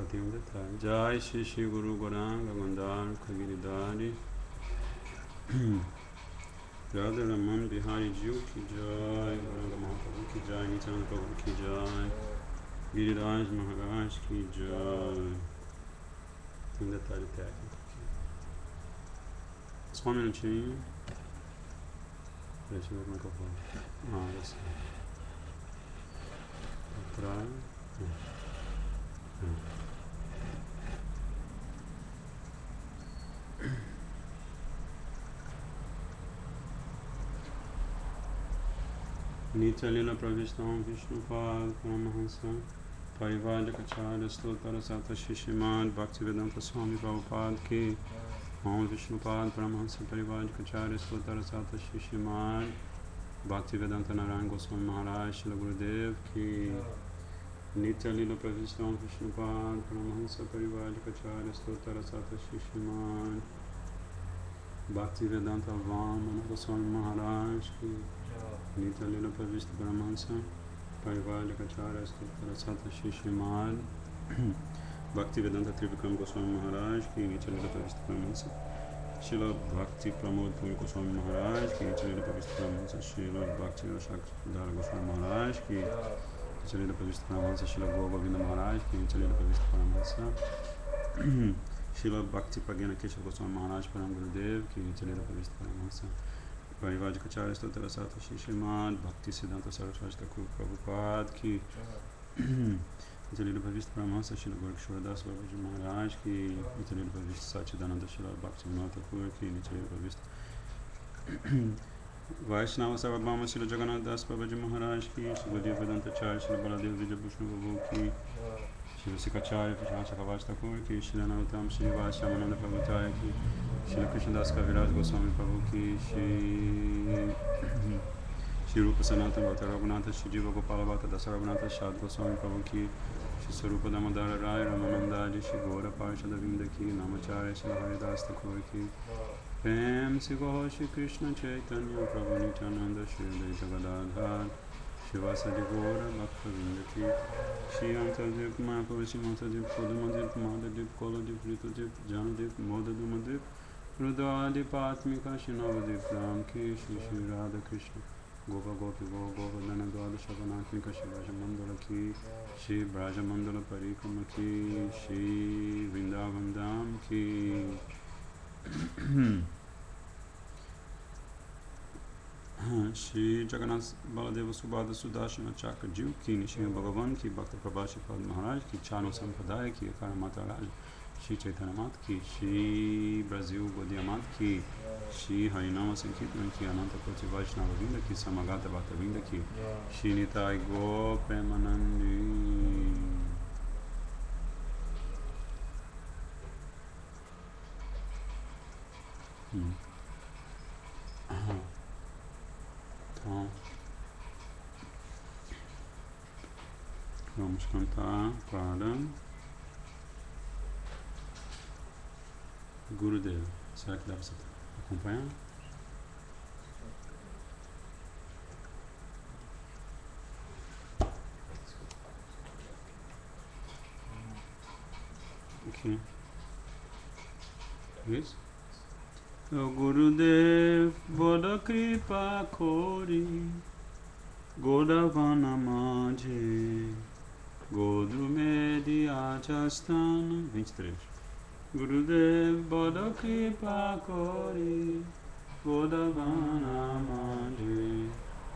Só tem um detalhe. Jai Shri Shri Guru Goranga Gandhar Kagiridari Radha Raman Bihari Jiu Ki Jai Goranga Mahaprabhu Ki Jai Nityananda Prabhu Ki Jai Giriraj Maharaj Ki Jai. Tem um detalhe técnico aqui. Só um minutinho. Deixa eu ver como é que eu vou. Agora sim. Atrás. Nitya Lila Pravistam Vishnupad Paramahansa Parivadakacharya Stottara Sata Shishimad Bhaktivedanta Swami Prabhupada Ki Om Vishnupad Paramahansa Parivadakacharya Stottara Sata Shishimad Bhaktivedanta Narayana Goswami Maharaj Shila Gurudev Ki Nitya Lila Pravistam Vishnupad Paramahansa Parivadakacharya Stottara Sata Shishimad Bhaktivedanta Vamana Goswami Maharaj Ki Nitya Lila Pravista Paramahansa Parivadakacharya Stottara Sata Shishimad Bhaktivedanta Trivikram Goswami Maharaj Ki Nitya Lila Pravista Paramahansa Shila Bhakti Pramod Puri Goswami Maharaj Ki Nitya Lila Pravista Paramahansa Shila Bhakti Rashakdara Goswami Maharaj Ki Nitya Lila Pravista Paramahansa Shila Govinda Maharaj Ki Nitya Lila Pravista Paramahansa Shila Bhakti Pragena Kesha Goswami Maharaj Param Gurudev Ki Nitya Lila Pravista Paramahansa Parivadakacharya Stottara Sata Shishimad Bhakti Siddhanta Saraswati Thakur Prabhupada Ki Nitya Lila Pravista Paramahansa Shila Gorakshora Das Babaji Maharaj Ki Nitya Lila Pravista Satchidananda Shila Bhakti Vinod Thakur Ki Nitya Lila Pravista Vaishnava Sarvabhauma Shila Jagannath Das Babaji Maharaj Ki Shila Gaudiya Vedanta Acharya Shila Baladev Vijay Bhushana Prabhu Ki Shila Sikacharya Vishwanath Chakravarti Thakur Ki Shila Narottam Shri Vaisyamananda Prabhupada Ki Shila Krishnadas Kaviraj Goswami Prabhu Ki Shri Rupa Sanatana Bhatta Raghunatha Shri Jiva Gopala Bhatta Dasa Raghunatha Shad Goswami Prabhu Ki Shri Sarupa Damodara Rai Ramanandaji Shri Gora Parishada Vinda Ki Namacharya Shri Haridas Thakur Ki Prem Sigoho Shri Krishna Chaitanya Prabhu Nityananda Shri Advaita Gadadhar Shivasadi Gora Bhakta Vinda Ki Shri Antadip Mahaprabhu Shri Mantadip Kodamadip Madadip Koladip Ritadip Janadip Modadumαδip Rudadip Atmika Shri Navadip Ram Ki Shri Shri Radha Krishna Gopa Gopi Govardhana Dwada Shavanatmika Shri Brajamandala Ki Shri Brajamandala Parikama Ki Shri Vrindavan Dham Ki Shri Jagannath Baladeva Subhadra Sudashina Chakra Jiv Ki Nishima Bhagavan Ki Bhakta Prabhashi Pad Maharaj Ki Chano Sampradaya Ki Akara Mata Raj Shri Chaitanya Mat Ki Shri Brazil Gaudiya Mat Ki Shri Harinama Sankirtan Ki Ananta Koti Vaishnava Vinda Ki Samagata Bhakta Vinda Ki Shri Nitai Go Premanandi. Então, vamos cantar para Gurudev. Será que dá para você acompanhar? Aqui. Isso? Gurudev Boda Kripa Kori Godavana Madhe Godrumedi Achastana 23. Gurudev Boda Kripa Kori Godavana Madhe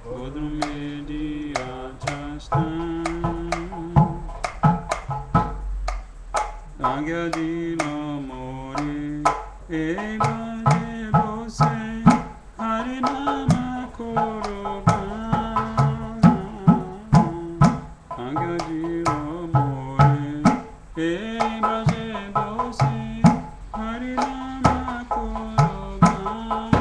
Godrumedi Achastana Agyadila Mori Ega Harinama Korogan Agadira More Braje Dosi Harinama Korogan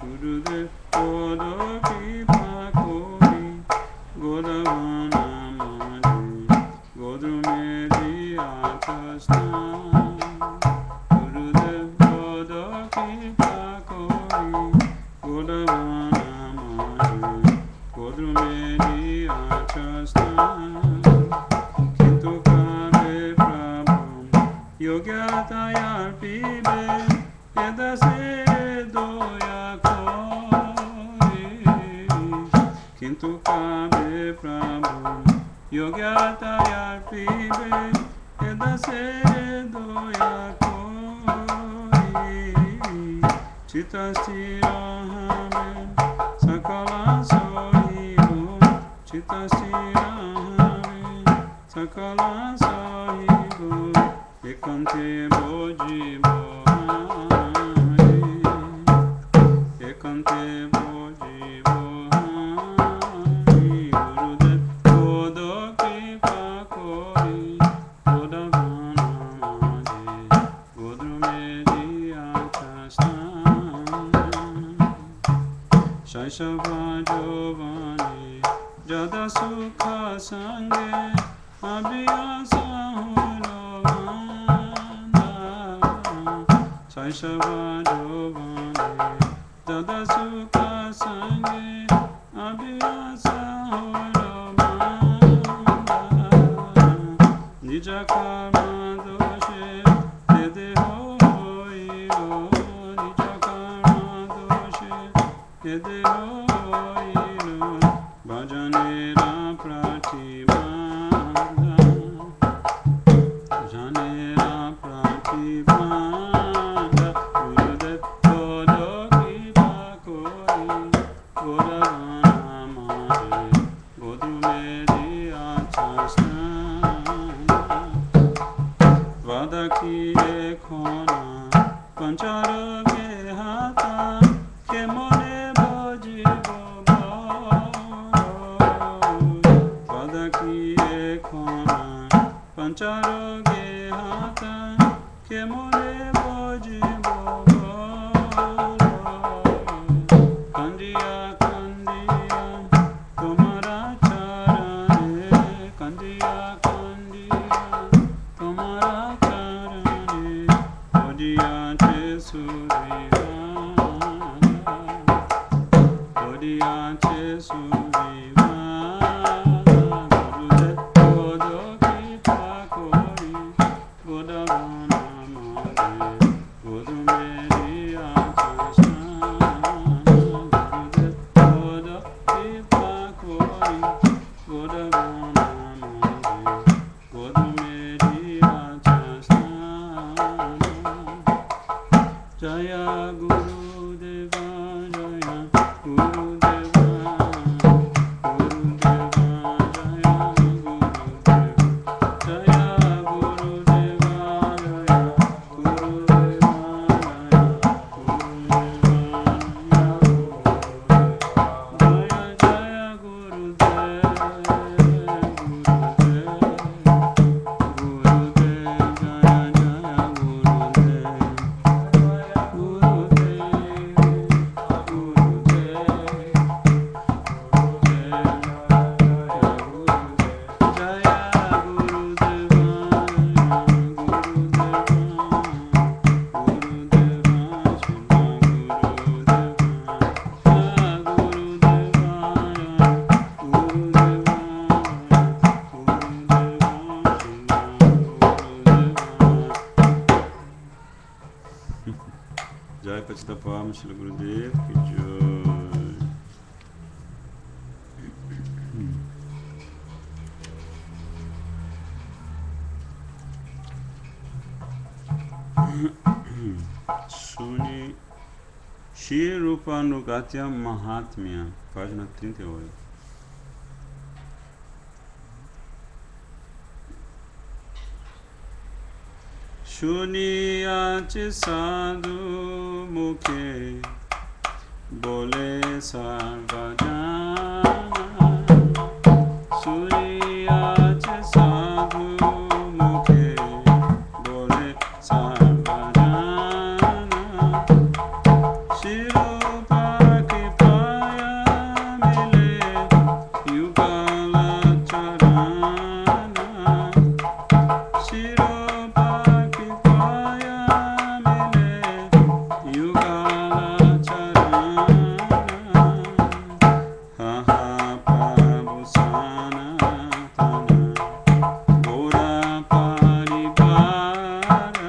Gurudev Goda Kripa Kori Godavana Madhe Godrumedi Achastana Godrumedi Achastana Yogyatayar pibe edase doyakoi Kintu kabe prabhu Yogyatayar pibe edase doyakoi Chitastirahabe sakala sohibo Chitastirahabe sakala sohibo Ekante boji bohai Ekante boji bohai Gurudev Godo kripa kori Goda vana maje Godru medi achastan Shaishava jovani Jada sukha sange Abhyasa Shaishava jovani Dada sukha sange Abhyasa horamanda Nija karma doshe Dede hoiro Nija karma doshe Dede hoiro Bhajanera pratibandha Bhajanera pratibandha Gurudev Godo kripa kori Goda vana maje Godru medi achastan Vadaki ekhona Pancharoge hata Kemone bhajibo Vadaki ekhona Pancharoge hata Kemone bhajibo Kandiya kandiya Tomara charane Kandiya kandiya Tomara charane Odiya che surivana Odiya che surivana Gurudev Godo kripa kori Goda vana maje Godru medi achastan Gurudev Godo kripa kori Goda vana maje Godru medi achastan Jaya Gurudeva Jaya Gurudeva Gurudeva Jaya Gurudeva Jaya Gurudeva Jaya Gurudeva Jaya Gurudeva Jaya Gurudeva Jai Patitapam Shri Gurudev ki jai. Suni Shri Rupa Anugatya Mahatmya, página 38. Shuniyach sadhu mukhe bole sarvajana. Shuniyach sadhu mukhe bole sarvajana. Shirupa kripaya mile yugala charana. Shirupa kripaya mile yugala charana. Ha ha Prabhu Sanatana Gora Parivara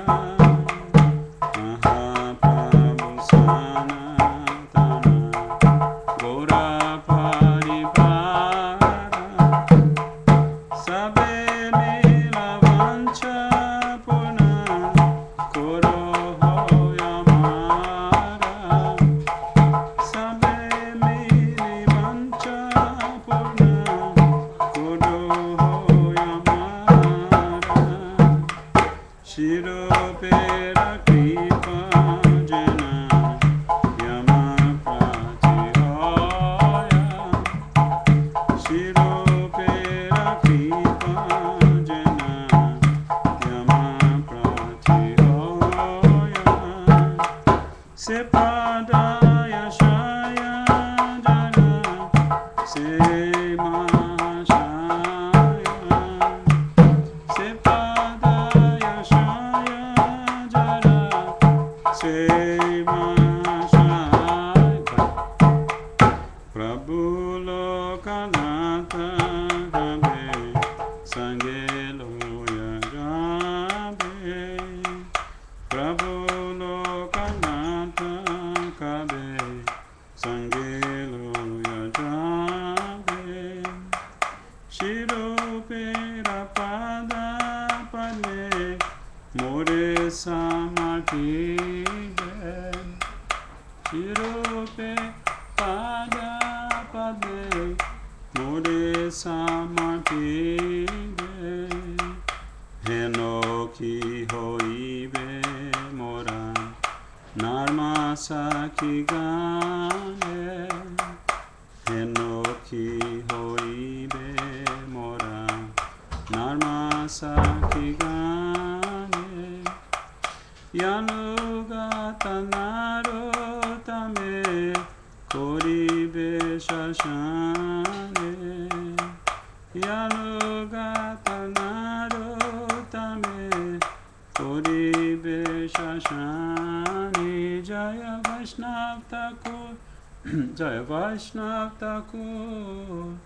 Shirupera Kripa Jena Yama Pratihoya Sepadaya Shaya Jana Se Mahashaya Sepadaya Shaya Jana Se Mahashaya Prabhu Lokanatha Gabe Sangelo Yagabe Prabhu Lokanatha Gabe Sangelo Yagabe Shirupera Pada Padme More Samartibe Shirupe Pada Padme More Samartibe Henoki Hoibe Mora Narma Saki Gane Henoki Hoibe Mora Narma Saki Gane Yanugata Narotame Koribe Shashane Yanugata Narotame Koribe Shashane Jaya Vaishnav Thakur Jaya Vaishnav Thakur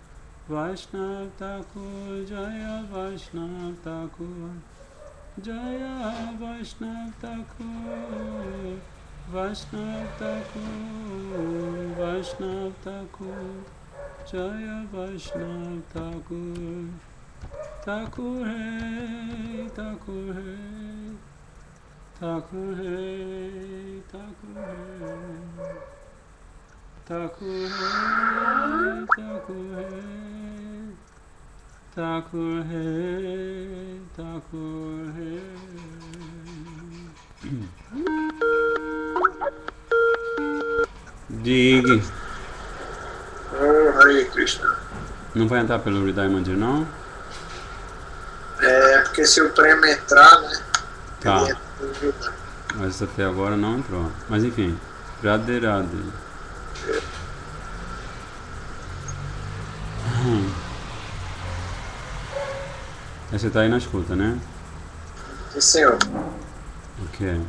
Vaishnav Thakur Jaya Vaishnav Thakur Jaya Vaishnav Thakur Vaishnav Thakur Vaishnav Thakur Jaya Vaishnav Thakur Thakur hai Thakur hai Thakur hai Thakur hai Thakur hai Thakur hai Thakur hai Thakur hai Diga. Hare Krishna. Não vai entrar pelo Hridaya Mandir, não? É, porque se o prêmio entrar, né? Tá. Ele entra no Hridaya. Mas até agora não entrou. Mas enfim, Radhe Radhe. Você tá aí na escuta, né? Sim, senhor. Ok.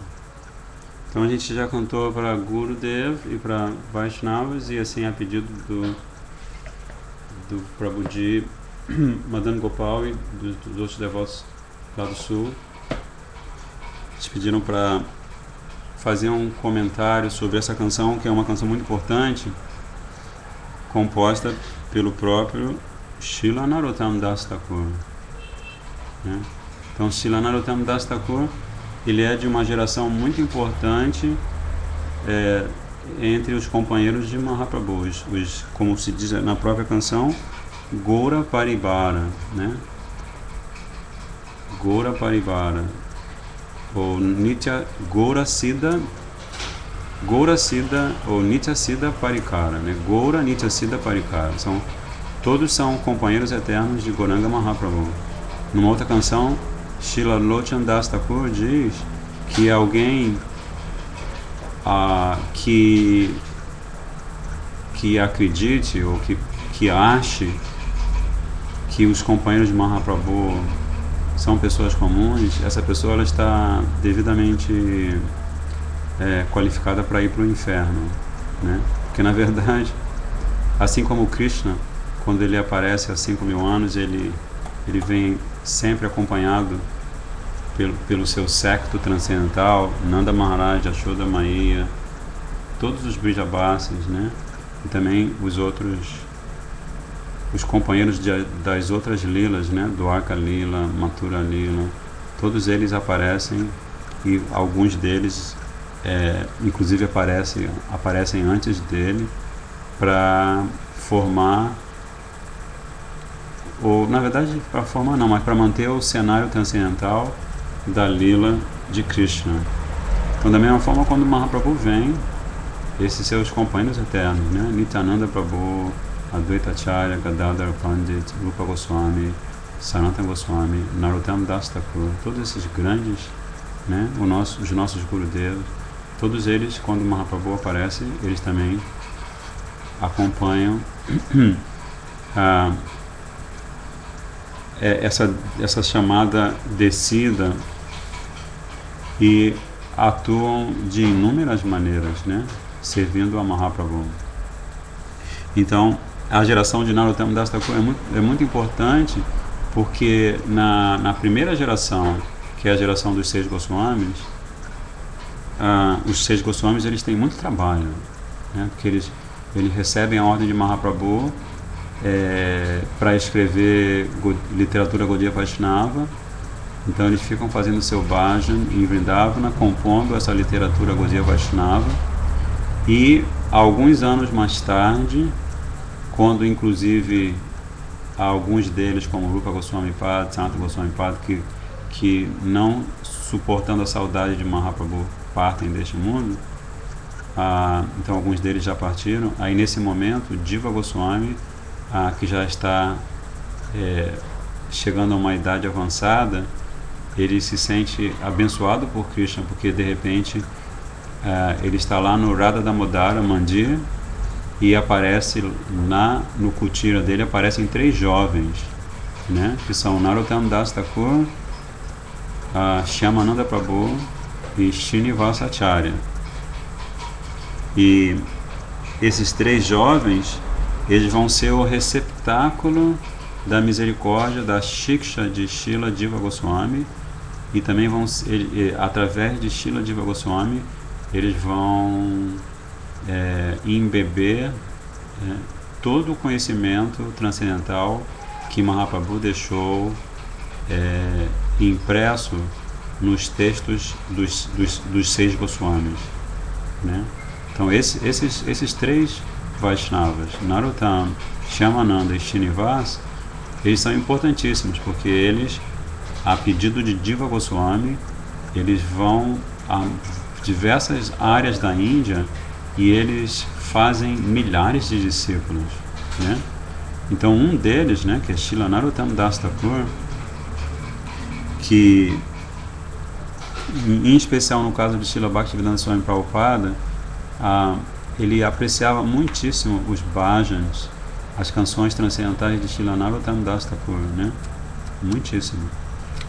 Então a gente já cantou para Gurudev e para Vaishnavas e assim a pedido do Prabhuji Madan Gopal e dos outros devotos lá do sul. Eles pediram para fazer um comentário sobre essa canção, que é uma canção muito importante, composta pelo próprio Srila Narottam Das Thakur, né? Então Srila Narottam Das Thakur, ele é de uma geração muito importante entre os companheiros de Mahaprabhu, os, como se diz na própria canção, Gaura Paribara, né? Gaura Paribara, ou Nitya Gaura Siddha ou Nitya Siddha Parikara, né? Gaura Nitya Siddha Parikara, todos são companheiros eternos de Gauranga Mahaprabhu. Numa outra canção, Srila Lochan Das Thakur diz que alguém que acredite ou que ache que os companheiros de Mahaprabhu são pessoas comuns, essa pessoa ela está devidamente qualificada para ir para o inferno, né? Porque na verdade, assim como Krishna, quando ele aparece há 5.000 anos, ele vem sempre acompanhado pelo seu séquito transcendental, Nanda Maharaj, Yashoda Maiya, todos os Brijabasis, né? E também os companheiros das outras lilas, né? Dwarka Lila, Mathura Lila, todos eles aparecem e alguns deles inclusive aparecem antes dele para formar, ou na verdade para formar não, mas para manter o cenário transcendental da lila de Krishna. Então da mesma forma, quando Mahaprabhu vem, esses seus companheiros eternos, né? Nityananda Prabhu, Advaita Acharya, Gadadhar Pandit, Rupa Goswami, Sanatana Goswami, Narottam Das Thakur, todos esses grandes, né, os nossos Gurudevas, todos eles, quando o Mahaprabhu aparece, eles também acompanham essa chamada descida e atuam de inúmeras maneiras, né, servindo a Mahaprabhu. Então, a geração de Narottam Das Thakur é muito importante, porque na primeira geração, que é a geração dos 6 Goswamis, os 6 Goswamis eles têm muito trabalho, né, porque eles recebem a ordem de Mahaprabhu para escrever literatura Gaudiya Vaishnava. Então eles ficam fazendo seu bhajan em Vrindavana, compondo essa literatura Gaudiya Vaishnava, e alguns anos mais tarde, quando inclusive alguns deles, como Rupa Goswami Pad, Sanatana Goswami Pad, que não suportando a saudade de Mahaprabhu, partem deste mundo, então alguns deles já partiram. Aí nesse momento, Jiva Goswami, que já está chegando a uma idade avançada, ele se sente abençoado por Krishna, porque de repente ele está lá no Radha Damodara Mandir, e aparece no kutira dele, aparecem 3 jovens, né, que são Narottam Das Thakur, Shyamananda Prabhu e Srinivasa Acharya. E esses 3 jovens, eles vão ser o receptáculo da misericórdia, da Shiksha de Srila Jiva Goswami, e também através de Srila Jiva Goswami, eles vão embeber todo o conhecimento transcendental que Mahaprabhu deixou impresso nos textos dos 6 Goswamis, né? Então esses 3 Vaishnavas, Narottam, Shyamananda e Srinivas, eles são importantíssimos, porque eles, a pedido de Jiva Goswami, eles vão a diversas áreas da Índia e eles fazem milhares de discípulos, né? Então um deles, né, que é Srila Narottam Das Thakur, que em especial no caso de Srila Bhaktivedanta Swami Prabhupada, ele apreciava muitíssimo os bhajans, as canções transcendentais de Srila Narottam Das Thakur, né? Muitíssimo.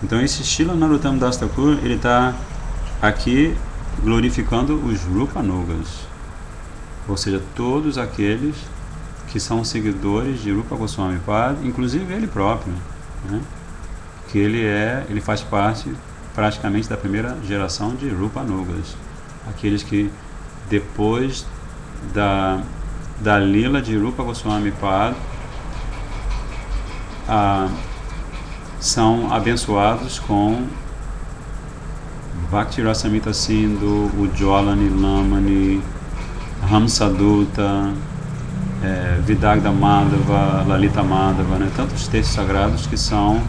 Então esse Srila Narottam Das Thakur, ele está aqui glorificando os Rupanugas, ou seja, todos aqueles que são seguidores de Rupa Goswami Pad, inclusive ele próprio, né? Que ele faz parte praticamente da primeira geração de Rupanugas, aqueles que depois da lila de Rupa Goswami Pad são abençoados com Bhakti Rasamrita Sindhu, Ujjwala Nilamani, Hamsaduta, Vidagda Madhava, Lalita Madhava, né? Tantos textos sagrados que são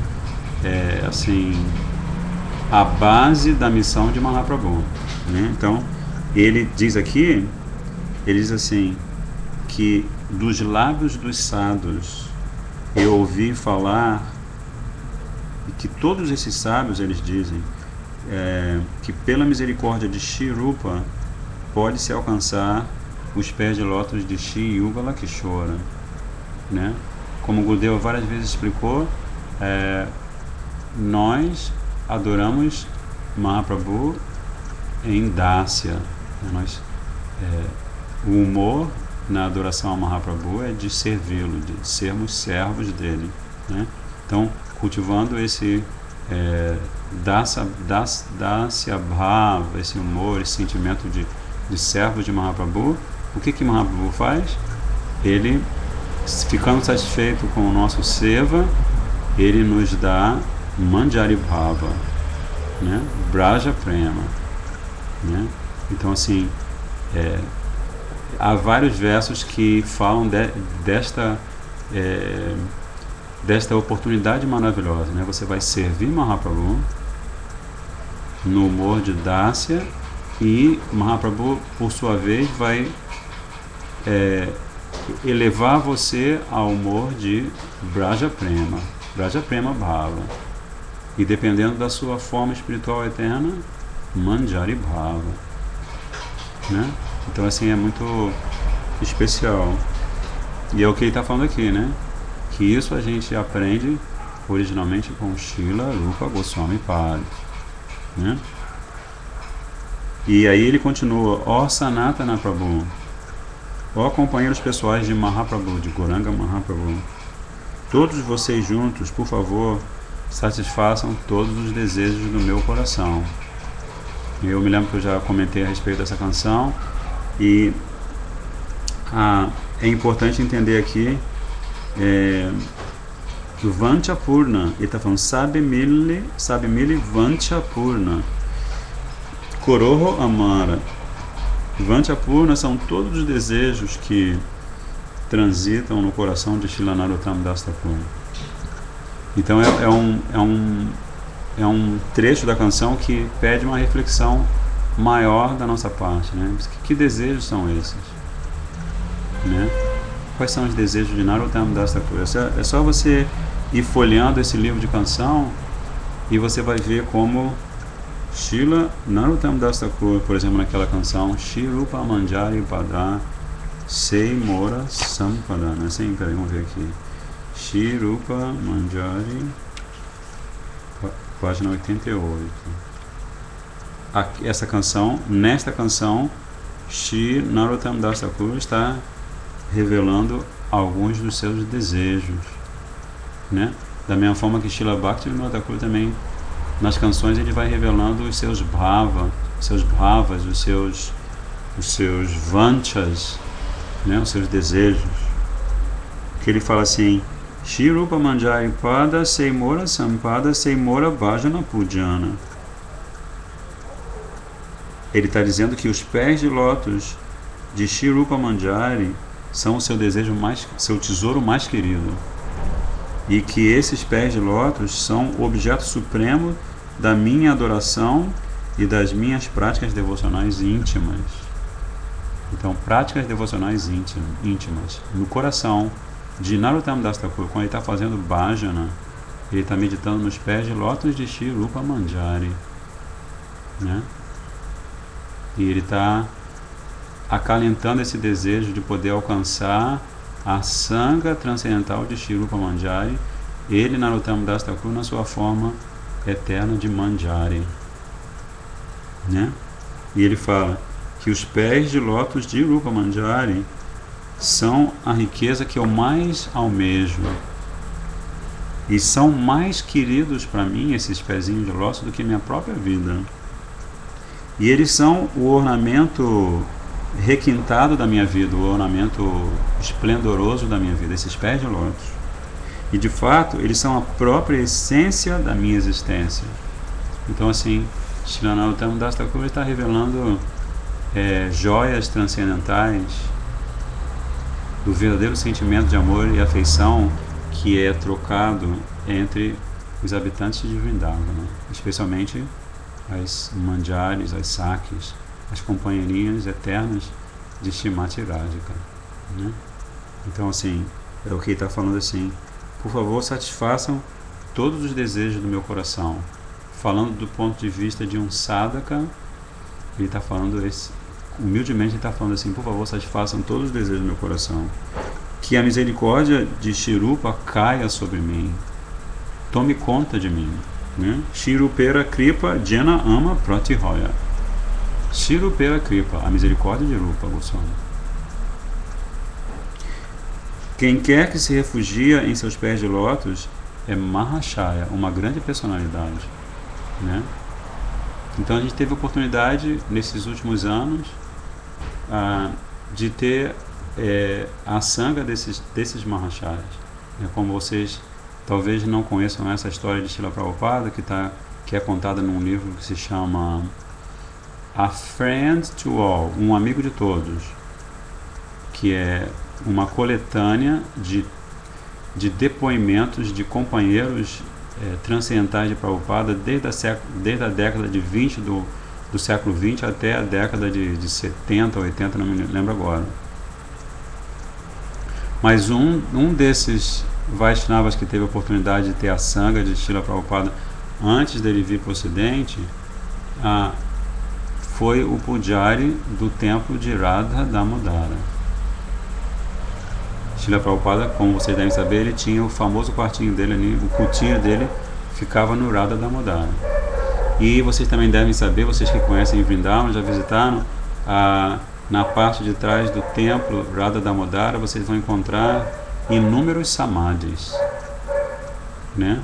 assim, a base da missão de Mahaprabhu, né? Então ele diz assim, que dos lábios dos sadhus eu ouvi falar, e que todos esses sábios, eles dizem que pela misericórdia de Shri Rupa pode-se alcançar os pés de lótus de Shri Yugala Kishora, né? Como o Gurudeva várias vezes explicou, nós adoramos Mahaprabhu em Dasya, né? O humor na adoração a Mahaprabhu é de servi-lo, de sermos servos dele, né? Então, cultivando esse Dasya Bhava, esse humor, esse sentimento de servos de Mahaprabhu, o que Mahaprabhu faz? Ele, ficando satisfeito com o nosso seva, ele nos dá Manjari Bhava, né? Braja Prema, né? Então, assim, há vários versos que falam desta oportunidade maravilhosa, né? Você vai servir Mahaprabhu no humor de Dasya, e Mahaprabhu, por sua vez, vai elevar você ao humor de Braja Prema Bhava. E dependendo da sua forma espiritual eterna, Manjari Bhava. Né? Então assim é muito especial. E é o que ele está falando aqui, né? Que isso a gente aprende originalmente com Srila Rupa Goswami Pad. Né? E aí ele continua: ó Sanatana Prabhu, ó companheiros pessoais de Mahaprabhu, de Gauranga Mahaprabhu, todos vocês juntos, por favor, satisfaçam todos os desejos do meu coração. Eu me lembro que eu já comentei a respeito dessa canção e é importante entender aqui que o Vanchapurna, ele está falando Sabimili Vanchapurna, Koroho Amara. Vanchapurna são todos os desejos que transitam no coração de Srila Narottam Das Thakur. Então é um trecho da canção que pede uma reflexão maior da nossa parte, né? Que desejos são esses? Né? Quais são os desejos de Narottam Das Thakur? É só você ir folheando esse livro de canção e você vai ver como Srila Narottam Das Thakur, por exemplo, naquela canção Shri Rupa Manjari Pada Sei Mora Sampada, não é assim? Peraí, vamos ver aqui. Shri Rupa Manjari, página 88. Essa canção, nesta canção, Shri Narottam Das Thakur está revelando alguns dos seus desejos, né? Da mesma forma que Srila Bhaktivinoda Thakur também, nas canções, ele vai revelando os seus bhavas, os seus vanchas, né? Os seus desejos. Que ele fala assim: Shri Rupa Manjari Pada Seimora Sampada Seimora Bhajana Pujana. Ele está dizendo que os pés de lótus de Shri Rupa Manjari são o seu desejo seu tesouro mais querido. E que esses pés de lótus são o objeto supremo da minha adoração e das minhas práticas devocionais íntimas. Então, práticas devocionais íntimas no coração de Narottam Das Thakur. Quando ele está fazendo bhajana, ele está meditando nos pés de lótus de Shri Rupa Manjari, né? E ele está acalentando esse desejo de poder alcançar a Sangha transcendental de Shri Rupa Manjari, ele, Narottam Das Thakur, na sua forma eterna de Manjari, né? E ele fala que os pés de lótus de Rupa Manjari são a riqueza que eu mais almejo e são mais queridos para mim, esses pezinhos de lótus, do que minha própria vida. E eles são o ornamento requintado da minha vida, o ornamento esplendoroso da minha vida, esses pés de lótus. E de fato, eles são a própria essência da minha existência. Então assim, Srila Narottam Das Thakur está revelando joias transcendentais do verdadeiro sentimento de amor e afeição que é trocado entre os habitantes de Vrindavan, né? Especialmente as Manjaris, as Sakis, as companheirinhas eternas de Shrimati Radhika, né? Então assim, é o que ele está falando assim: por favor, satisfaçam todos os desejos do meu coração. Falando do ponto de vista de um sadhaka, ele está falando humildemente, ele está falando assim: por favor, satisfaçam todos os desejos do meu coração. Que a misericórdia de Shri Rupa caia sobre mim, tome conta de mim, né? Shri Rupera Kripa Jena Ama Pratihoya. Shri Rupera Kripa, a misericórdia de Rupa Goswami. Quem quer que se refugia em seus pés de lótus é Mahashaya, uma grande personalidade, né? Então a gente teve a oportunidade nesses últimos anos de ter a sangha desses Mahashayas. Como vocês talvez não conheçam essa história de Srila Prabhupada, que é contada num livro que se chama A Friend to All, um amigo de todos, que é uma coletânea de depoimentos de companheiros transcendentais de Prabhupada desde a década de 20 do século 20 até a década de 70, 80, não me lembro agora. Mas um desses Vaishnavas que teve a oportunidade de ter a sanga de Srila Prabhupada antes dele vir para o Ocidente, foi o Pujari do templo de Radha Damodara. Srila Prabhupada, como vocês devem saber, ele tinha o famoso quartinho dele ali, o cutinho dele ficava no Radha Damodara. E vocês também devem saber, vocês que conhecem Vrindavan, já visitaram, na parte de trás do templo Radha Damodara, vocês vão encontrar inúmeros samadhis, né?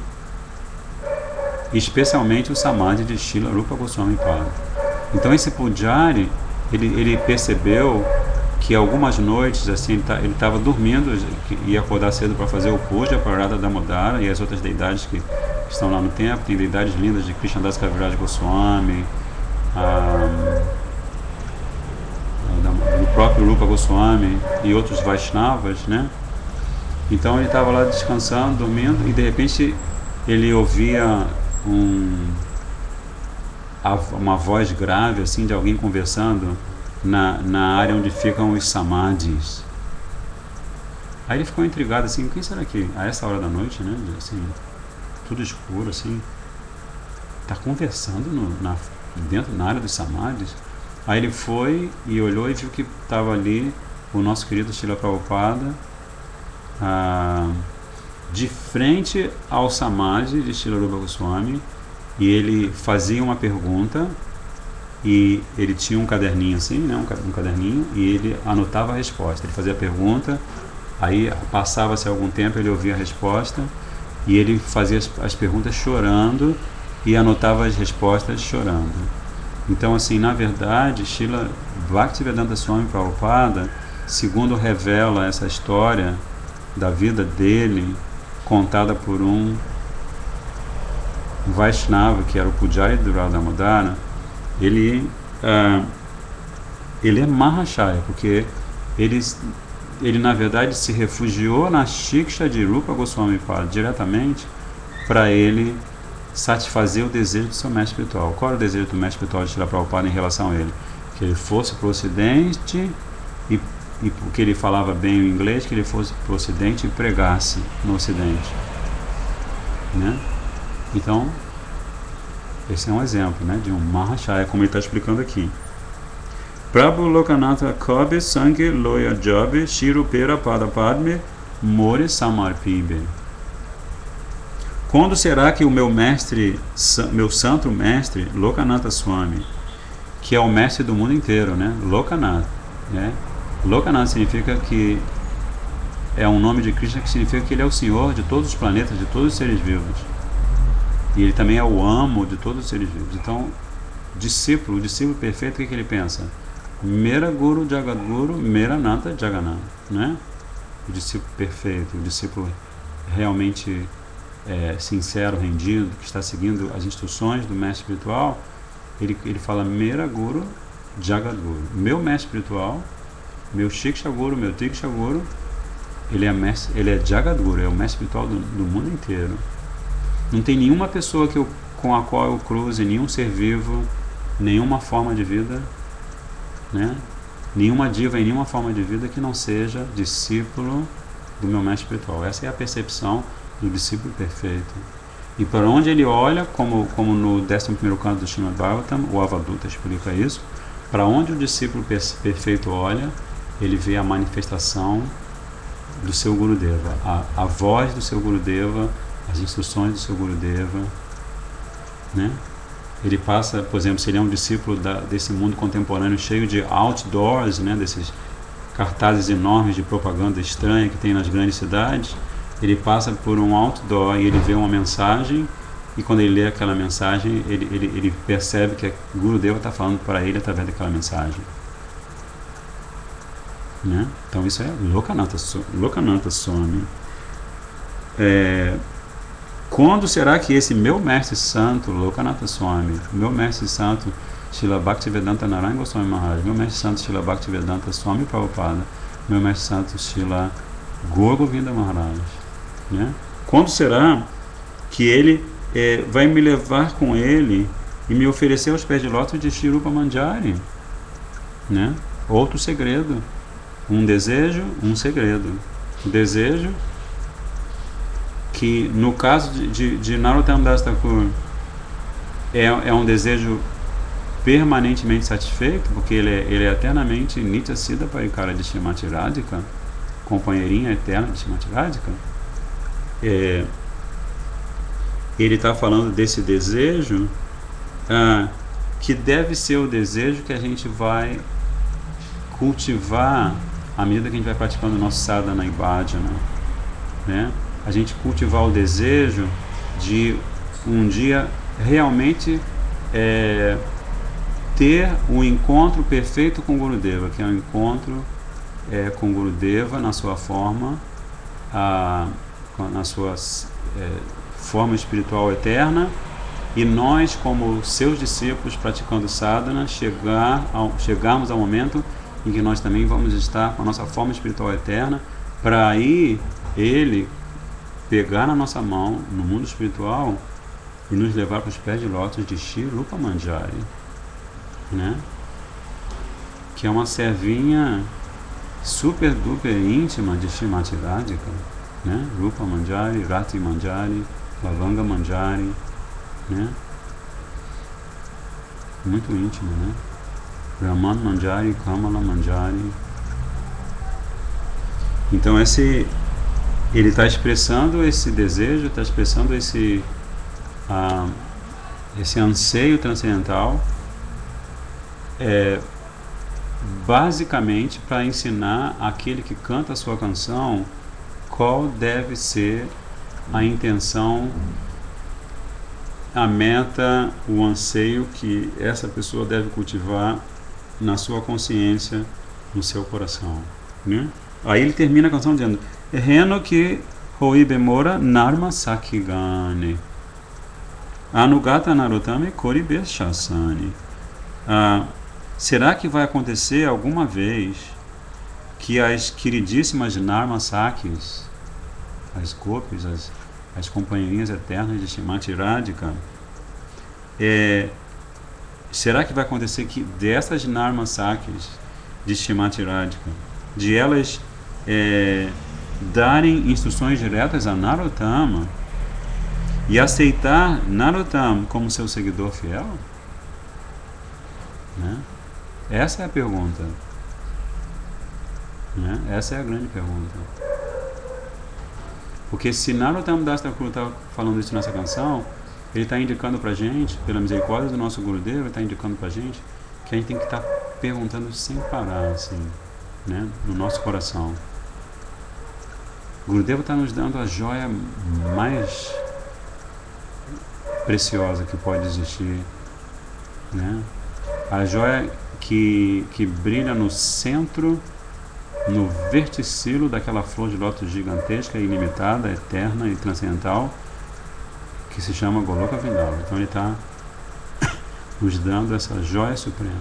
Especialmente o samadhi de Srila Rupa Goswami Pada. Então esse Pujari, ele percebeu que algumas noites assim ele estava dormindo, ia acordar cedo para fazer o puja para Radha Damodara e as outras deidades que estão lá no templo. Tem deidades lindas de Krishnadas Kaviraj Goswami, do próprio Rupa Goswami e outros Vaishnavas, né? Então ele estava lá descansando, dormindo, e de repente ele ouvia uma voz grave assim de alguém conversando na área onde ficam os samadhis. Aí ele ficou intrigado assim, quem será que a essa hora da noite, né, assim, tudo escuro assim, está conversando dentro na área dos samadhis? Aí ele foi e olhou e viu que estava ali o nosso querido Srila Prabhupada de frente ao samadhi de Srila Rupa Goswami, e ele fazia uma pergunta e ele tinha um caderninho assim, né, um caderninho, e ele anotava a resposta. Ele fazia a pergunta, aí passava-se algum tempo, ele ouvia a resposta e ele fazia as perguntas chorando e anotava as respostas chorando. Então, assim, na verdade, Srila Bhaktivedanta Swami Prabhupada, segundo revela essa história da vida dele, contada por um Vaishnava, que era o Pujari do Radha Damodara, ele é Mahashaya, porque ele na verdade se refugiou na Shiksha de Rupa Goswami Pada diretamente para ele satisfazer o desejo do seu mestre espiritual. Qual era o desejo do mestre espiritual de Srila Prabhupada em relação a ele? Que ele fosse para o Ocidente e porque ele falava bem o inglês, que ele fosse para o Ocidente e pregasse no Ocidente, né? Então, esse é um exemplo, né, de um Mahashaya, como ele está explicando aqui. Prabhu Lokanatha Kabe Sange Loya Jabe Shirupera Pada Padme More Samarpibe. Quando será que o meu mestre, meu santo mestre, Lokanatha Swami, que é o mestre do mundo inteiro, né? Lokanatha, né? Lokanatha significa que é um nome de Krishna que significa que ele é o senhor de todos os planetas, de todos os seres vivos. E ele também é o amo de todos os seres vivos. Então, o discípulo perfeito, o que ele pensa? Mera Guru Jagadguru, Mera Nata Jagannath, né? O discípulo perfeito, o discípulo realmente sincero, rendido, que está seguindo as instruções do mestre espiritual, ele fala Mera Guru Jagadguru. Meu mestre espiritual, meu Shiksha Guru, meu Diksha Guru, ele é Jagadguru, é o mestre espiritual do mundo inteiro. Não tem nenhuma pessoa com a qual eu cruze, nenhum ser vivo, nenhuma forma de vida, né? Nenhuma diva em nenhuma forma de vida que não seja discípulo do meu mestre espiritual. Essa é a percepção do discípulo perfeito. E para onde ele olha, como no 11º canto do Srimad Bhagavatam, o Avaduta explica isso, para onde o discípulo perfeito olha, ele vê a manifestação do seu Gurudeva, a voz do seu Gurudeva, as instruções do seu Gurudeva, né? Ele passa, por exemplo, se ele é um discípulo desse mundo contemporâneo cheio de outdoors, né, desses cartazes enormes de propaganda estranha que tem nas grandes cidades, ele passa por um outdoor e ele vê uma mensagem, e quando ele lê aquela mensagem, ele percebe que o Gurudeva está falando para ele através daquela mensagem, né? Então isso é Lokanatha Swami. Quando será que esse meu mestre santo, Lokanatha Swami, meu mestre santo, Srila Bhaktivedanta Narayana Goswami Maharaj, meu mestre santo, Srila Bhaktivedanta Swami Prabhupada, meu mestre santo, Srila Gaura Govinda Maharaj, né? Quando será que ele vai me levar com ele e me oferecer aos pés de lótus de Shri Rupa Manjari, né? Outro segredo, um desejo, um segredo. desejo que, no caso de Narottam Das Thakur, é um desejo permanentemente satisfeito, porque ele é eternamente Nitya Siddha Parikara de Srimati Radhika, companheirinha eterna de Srimati Radhika. Ele está falando desse desejo que deve ser o desejo que a gente vai cultivar à medida que a gente vai praticando o nosso sadhana e bhajana, né? A gente cultivar o desejo de um dia realmente ter um encontro perfeito com Gurudeva, que é um encontro com Gurudeva na sua forma, na sua forma espiritual eterna, e nós, como seus discípulos praticando sadhana, chegarmos ao momento em que nós também vamos estar com a nossa forma espiritual eterna, para aí ele pegar na nossa mão no mundo espiritual e nos levar para os pés de lótus de Shri Rupa Manjari, né? Que é uma servinha super duper íntima de Srimati Radhika, né? Rupa Manjari, Rati Manjari, Lavanga Manjari, né? Muito íntimo, né? Brahman Manjari, Kamala Manjari. Então ele está expressando esse desejo, está expressando esse anseio transcendental, basicamente para ensinar aquele que canta a sua canção qual deve ser a intenção, a meta, o anseio que essa pessoa deve cultivar na sua consciência, no seu coração, né? Aí ele termina a canção dizendo: Reno que hoi bemora narma sakigane anugata narotame koribe shasani. Será que vai acontecer alguma vez que as queridíssimas Narmasakis, as gopis, as companheirinhas eternas de Srimati Radhika, será que vai acontecer que dessas Narmasakis de Srimati Radhika, de elas darem instruções diretas a Narottama e aceitar Narottama como seu seguidor fiel? Né? Essa é a pergunta, né? Essa é a grande pergunta. Porque se Narottam Das Thakur está falando isso nessa canção, ele está indicando para a gente, pela misericórdia do nosso Gurudeva, ele está indicando para a gente que a gente tem que estar perguntando sem parar, assim, né? No nosso coração. Gurudeva está nos dando a joia mais preciosa que pode existir, né? A joia que brilha no centro, no verticilo daquela flor de lótus gigantesca, ilimitada, eterna e transcendental, que se chama Goloka Vrindavan. Então ele está nos dando essa joia suprema.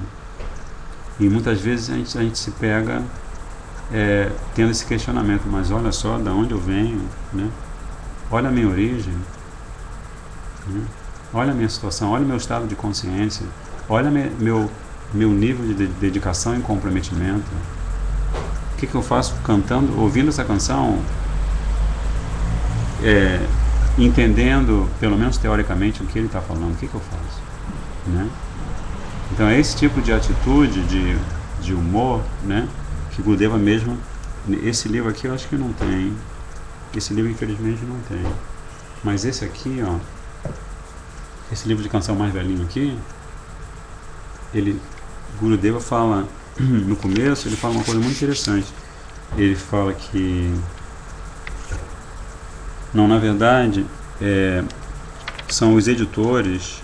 E muitas vezes a gente se pega tendo esse questionamento: mas olha só de onde eu venho, né? Olha a minha origem, né? Olha a minha situação, olha o meu estado de consciência, olha meu nível de dedicação e comprometimento. O que eu faço cantando, ouvindo essa canção, entendendo, pelo menos teoricamente, o que ele está falando? O que eu faço, né? Então é esse tipo de atitude, de humor, né, que Gurudeva mesmo... Esse livro aqui eu acho que não tem. Esse livro infelizmente não tem. Mas esse aqui, ó, esse livro de canção mais velhinho aqui, Gurudeva fala, no começo, ele fala uma coisa muito interessante. Ele fala que, não, na verdade, são os editores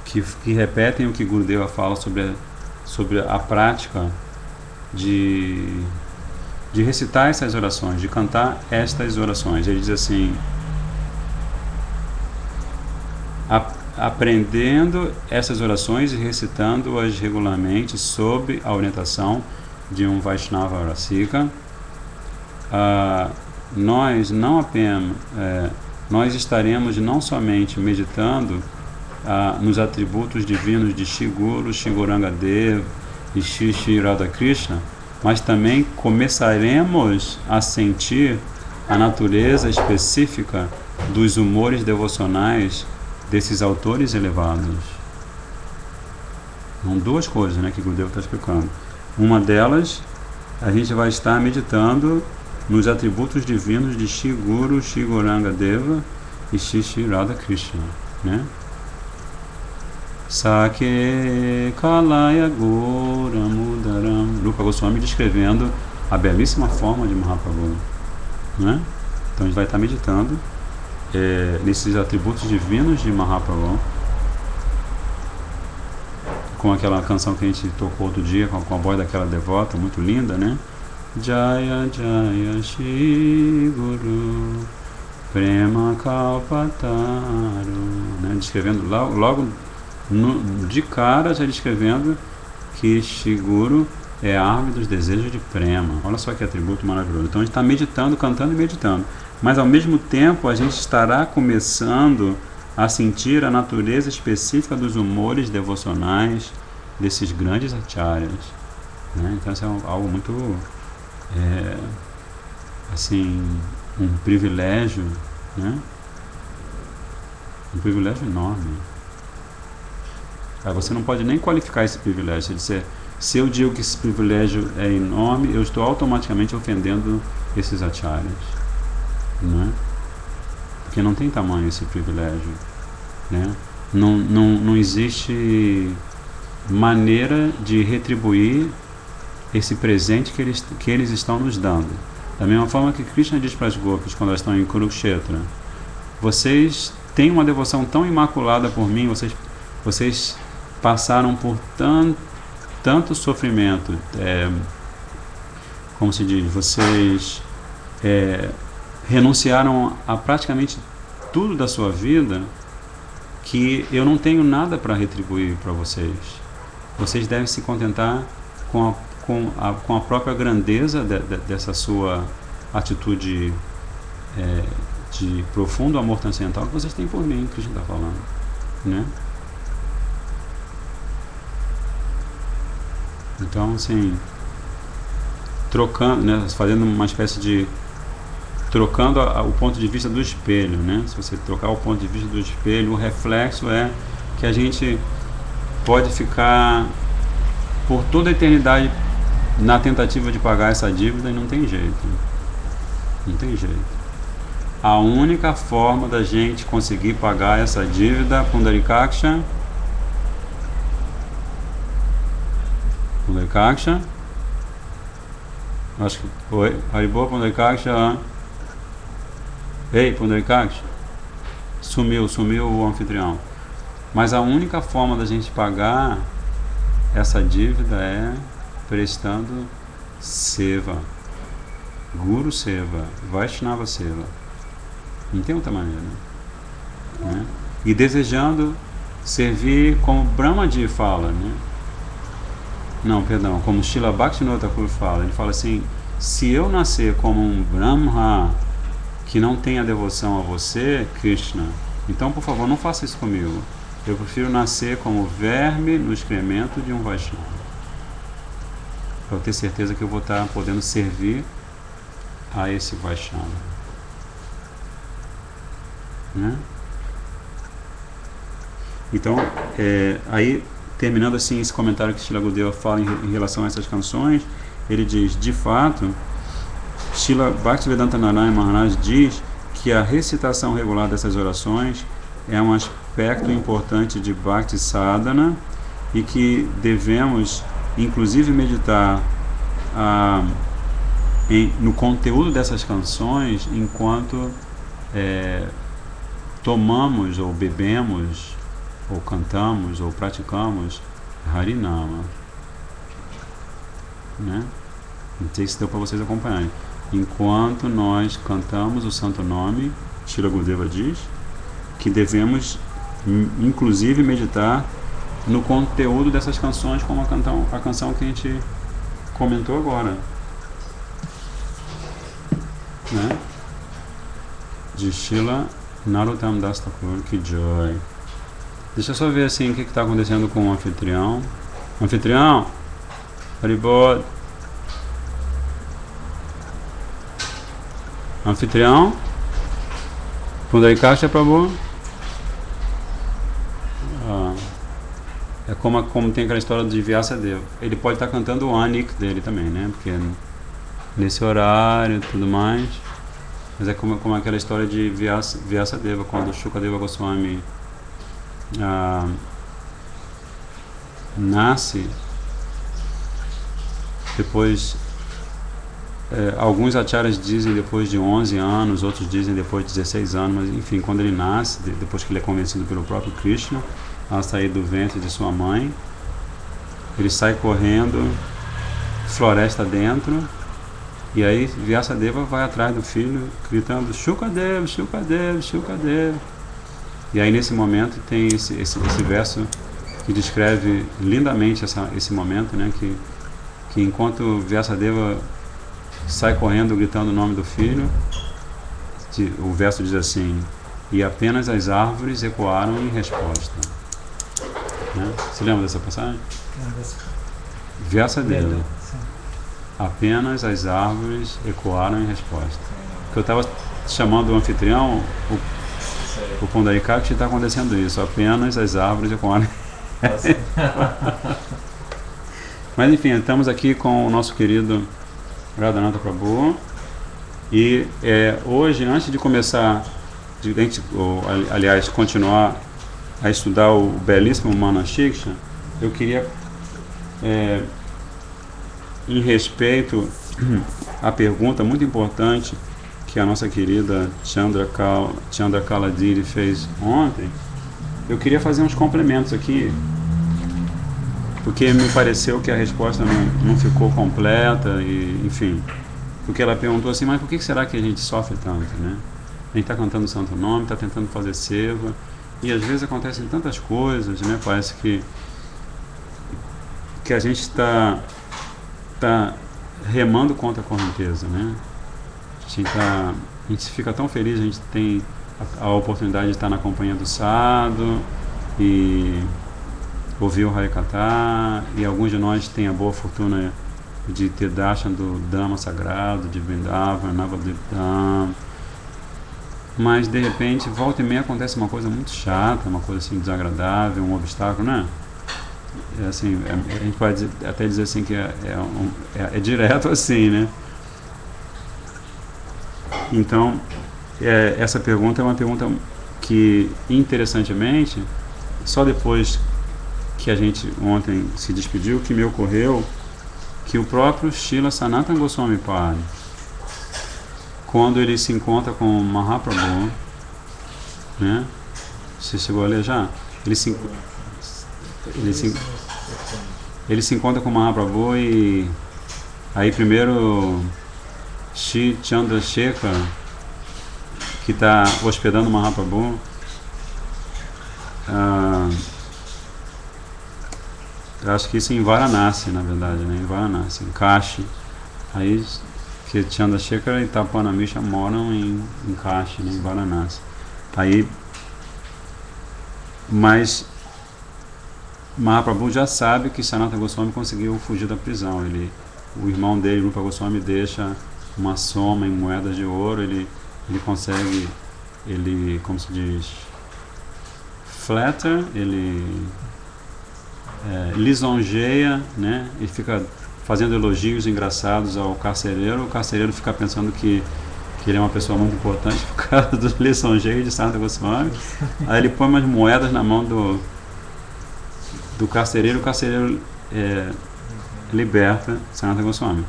que repetem o que Gurudeva fala sobre a prática de recitar essas orações, de cantar estas orações. Ele diz assim: aprendendo essas orações e recitando-as regularmente sob a orientação de um Vaishnava Rasika, nós estaremos não somente meditando nos atributos divinos de Shri Guru, Shri Gauranga Dev e Shri Radha Krishna, mas também começaremos a sentir a natureza específica dos humores devocionais desses autores elevados. São duas coisas, né, que o Gurudeva está explicando. Uma delas, a gente vai estar meditando nos atributos divinos de Shri Guru, Shri Gauranga Deva e Shri Radha Krishna, né? Sake Kalaya Goramudaram. Rupa Goswami descrevendo a belíssima forma de Mahaprabhu, né? Então a gente vai estar meditando nesses atributos divinos de Mahaprabhu, com aquela canção que a gente tocou outro dia, com a voz daquela devota, muito linda, né? Jaya Jaya Shri Guru Prema Kalpataru, né? Descrevendo logo de cara, já descrevendo que Shri Guru é a árvore dos desejos de prema. Olha só que atributo maravilhoso. Então a gente está meditando, cantando e meditando, mas ao mesmo tempo a gente estará começando a sentir a natureza específica dos humores devocionais desses grandes acharyas, né? Então isso é algo muito assim, um privilégio, né? Um privilégio enorme. Você não pode nem qualificar esse privilégio. Se eu digo que esse privilégio é enorme, eu estou automaticamente ofendendo esses acharyas, né? Porque não tem tamanho esse privilégio, né? Não existe maneira de retribuir esse presente que eles estão nos dando. Da mesma forma que Krishna diz para as gopis quando elas estão em Kurukshetra: vocês têm uma devoção tão imaculada por mim, vocês passaram por tanto sofrimento, como se diz, vocês renunciaram a praticamente tudo da sua vida, que eu não tenho nada para retribuir para vocês. Vocês devem se contentar com a própria grandeza dessa sua atitude de profundo amor transcendental que vocês têm por mim, que a gente está falando, né? Então, assim, trocando, né, fazendo uma espécie de trocando o ponto de vista do espelho, né? Se você trocar o ponto de vista do espelho, o reflexo é que a gente pode ficar por toda a eternidade na tentativa de pagar essa dívida e não tem jeito. Não tem jeito. A única forma da gente conseguir pagar essa dívida, Pundarikaksha, acho que oi, Haribol, Pundarikaksha. Ei, Pundarikaksha, sumiu o anfitrião. Mas a única forma da gente pagar essa dívida é prestando seva, Guru Seva, Vaishnava Seva. Não tem outra maneira, né? E desejando servir como Brahmaji fala, né? Não, perdão, como Srila Bhaktivinoda Thakur fala. Ele fala assim: se eu nascer como um Brahma que não tenha devoção a você, Krishna, então por favor não faça isso comigo. Eu prefiro nascer como verme no excremento de um Vaishnava, para eu ter certeza que eu vou estar podendo servir a esse Vaishnava, né? Então, aí terminando assim esse comentário que Srila Gurudeva fala em relação a essas canções, ele diz: de fato, Srila Bhaktivedanta Narayana Maharaj diz que a recitação regular dessas orações é um aspecto importante de Bhakti Sadhana e que devemos inclusive meditar no conteúdo dessas canções enquanto tomamos ou bebemos ou cantamos ou praticamos Harinama, né? Não sei se deu para vocês acompanharem. Enquanto nós cantamos o santo nome, Srila Gurudeva diz que devemos inclusive meditar no conteúdo dessas canções, como a canção que a gente comentou agora, né? De Srila Narottam Das Thakur, que joy. Deixa eu só ver assim o que está acontecendo com o anfitrião. Anfitrião, Haribol, Anfitrião, Pundarikaksha Prabhu. É como tem aquela história de Vyasadeva. Ele pode estar cantando o Anik dele também, né? Porque nesse horário e tudo mais. Mas é como aquela história de Vyasadeva, quando Shukadeva Goswami nasce. Depois, alguns acharyas dizem depois de 11 anos, outros dizem depois de 16 anos, mas enfim, quando ele nasce, depois que ele é convencido pelo próprio Krishna, a sair do ventre de sua mãe, ele sai correndo, floresta dentro, e aí Vyasadeva vai atrás do filho, gritando Shukadeva, Shukadeva, Shukadeva. E aí nesse momento tem esse verso que descreve lindamente esse momento, né, que enquanto Vyasadeva sai correndo gritando o nome do filho, o verso diz assim: e apenas as árvores ecoaram em resposta. Né? Você lembra dessa passagem? Vyasadeva. Apenas as árvores ecoaram em resposta. Que eu estava chamando o anfitrião, o Pundarikaksha, está acontecendo isso. Apenas as árvores ecoaram. Mas enfim, estamos aqui com o nosso querido Radhanatha Prabhu. E hoje, antes de começar, aliás, continuar a estudar o belíssimo Manashiksha, eu queria, em respeito à pergunta muito importante que a nossa querida Chandrakala Diri fez ontem, eu queria fazer uns complementos aqui, porque me pareceu que a resposta não ficou completa, e, enfim, porque ela perguntou assim, mas por que será que a gente sofre tanto, né? A gente está cantando o santo nome, está tentando fazer seva, e às vezes acontecem tantas coisas, né? Parece que a gente está remando contra a correnteza, né? A gente fica tão feliz, a gente tem a oportunidade de estar na companhia do Sadhu e ouvir o Harikatha, e alguns de nós têm a boa fortuna de ter darshan do Dhamma sagrado, de Vrindavan, Navadvip Dham, mas de repente, volta e meia, acontece uma coisa muito chata, uma coisa assim desagradável, um obstáculo, né? Assim, a gente pode até dizer assim que é direto assim, né? Então, essa pergunta é uma pergunta que, interessantemente, só depois que a gente ontem se despediu, que me ocorreu que o próprio Srila Sanatana Goswami Pad, quando ele se encontra com o Mahaprabhu, né? Você chegou a ler já? Ele se encontra com o Mahaprabhu, e aí primeiro Shri Chandrasekhar, que está hospedando o Mahaprabhu, eu acho que isso em Varanasi, na verdade, né? Em Varanasi, em Kashi. Aí, que Chandrasekhar e Tapanamisha moram em Kashi, né? Em Varanasi. Aí, mas Mahaprabhu já sabe que Sanatana Goswami conseguiu fugir da prisão. O irmão dele, Rupa Goswami, deixa uma soma em moedas de ouro. Ele consegue, como se diz, flatter, ele lisonjeia, né? E fica fazendo elogios engraçados ao carcereiro. O carcereiro fica pensando que ele é uma pessoa muito importante por causa do lisonjeio de Sanatana Goswami. Aí ele põe umas moedas na mão do carcereiro, o carcereiro liberta Sanatana Goswami.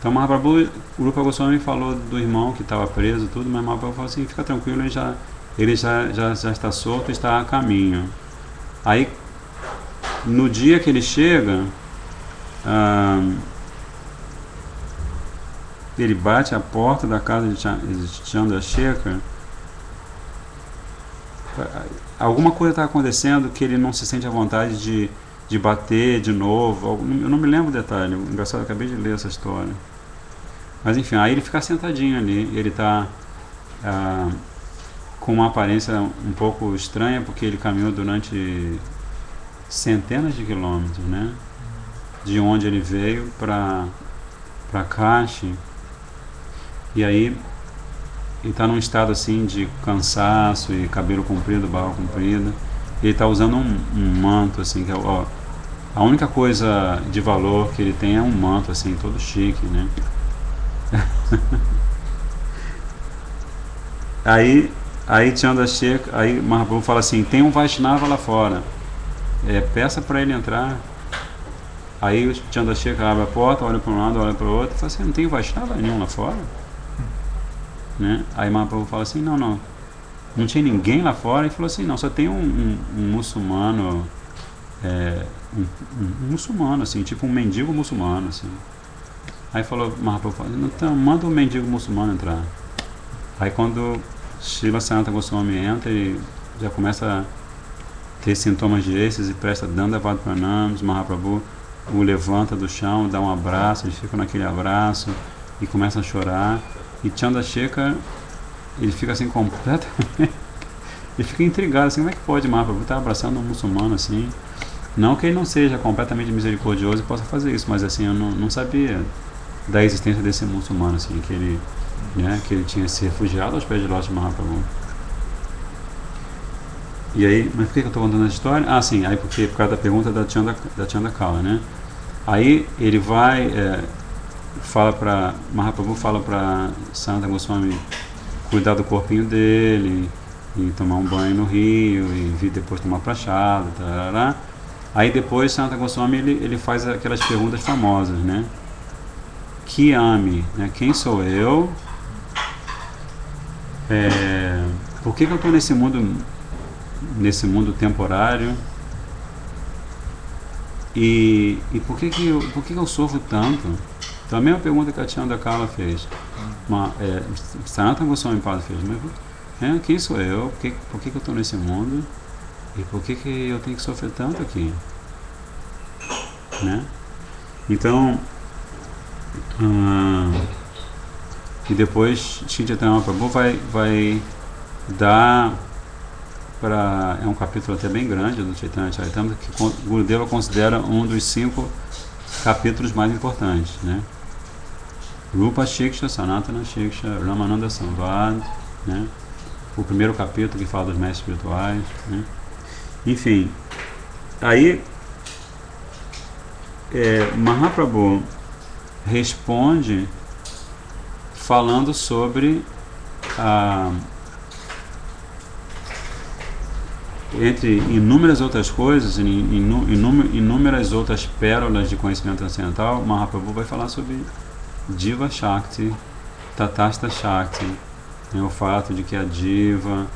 Então Mahaprabhu, o Rupa Goswami falou do irmão que estava preso e tudo, mas Mahaprabhu falou assim, fica tranquilo, ele já está solto e está a caminho. Aí, no dia que ele chega, ele bate a porta da casa de Chandrasekhar. Alguma coisa está acontecendo que ele não se sente à vontade de bater de novo. Eu não me lembro o detalhe, engraçado, eu acabei de ler essa história. Mas enfim, aí ele fica sentadinho ali, ele está com uma aparência um pouco estranha, porque ele caminhou durante centenas de quilômetros, né? De onde ele veio para Kashi. E aí está num estado assim de cansaço e cabelo comprido, barba comprida. Ele está usando um manto assim, que é, ó, a única coisa de valor que ele tem é um manto assim, todo chique, né? Aí Chandashekha, aí Mahaprabhu fala assim, tem um Vaishnava lá fora, peça para ele entrar. Aí o Chandashekha abre a porta, olha para um lado, olha para o outro, e fala assim, não tem Vaishnava nenhum lá fora? Né? Aí Mahaprabhu fala assim, não tinha ninguém lá fora. E falou assim, não, só tem um muçulmano, um muçulmano, assim, tipo um mendigo muçulmano, assim. Aí falou, Mahaprabhu falou, então manda um mendigo muçulmano entrar. Aí quando Srila Sanatana Goswami entra, ele já começa a ter sintomas de êxtase e presta Dandavat Pranams. Mahaprabhu o levanta do chão, dá um abraço, eles ficam naquele abraço e começam a chorar. E Chandashekha, ele fica assim completamente, ele fica intrigado, assim, como é que pode Mahaprabhu estar abraçando um muçulmano assim? Não que ele não seja completamente misericordioso e possa fazer isso, mas assim, eu não sabia da existência desse muçulmano, assim, que ele, né, que ele tinha se refugiado aos pés de Lord Mahaprabhu. E aí, mas por que eu estou contando essa história? Ah, sim, aí por causa da pergunta da Chandakala, né? Aí ele vai, Mahaprabhu fala para Sanatana Goswami cuidar do corpinho dele, e tomar um banho no rio, e vir depois tomar prachada, tarará. Aí depois Sanatana Goswami ele faz aquelas perguntas famosas, né? Que ame, né? Quem sou eu? Por que eu estou nesse mundo temporário? E por que eu sofro tanto? Então a mesma pergunta que a Chandakala fez, Sanatana Goswami Pada fez, mas quem sou eu? Por que eu estou nesse mundo? E por que eu tenho que sofrer tanto aqui? Né? Então, e depois Chaitanya Mahaprabhu vai dar é um capítulo até bem grande do Chaitanya Charitamrita, que Gurudeva considera um dos 5 capítulos mais importantes, né? Rupa Shiksha, Sanatana Shiksha, Ramananda Samvad, né? O primeiro capítulo que fala dos mestres espirituais, né? Enfim, aí Mahaprabhu responde falando sobre entre inúmeras outras coisas, inúmeras outras pérolas de conhecimento transcendental. Mahaprabhu vai falar sobre Diva Shakti, Tatastha Shakti, né, o fato de que a Diva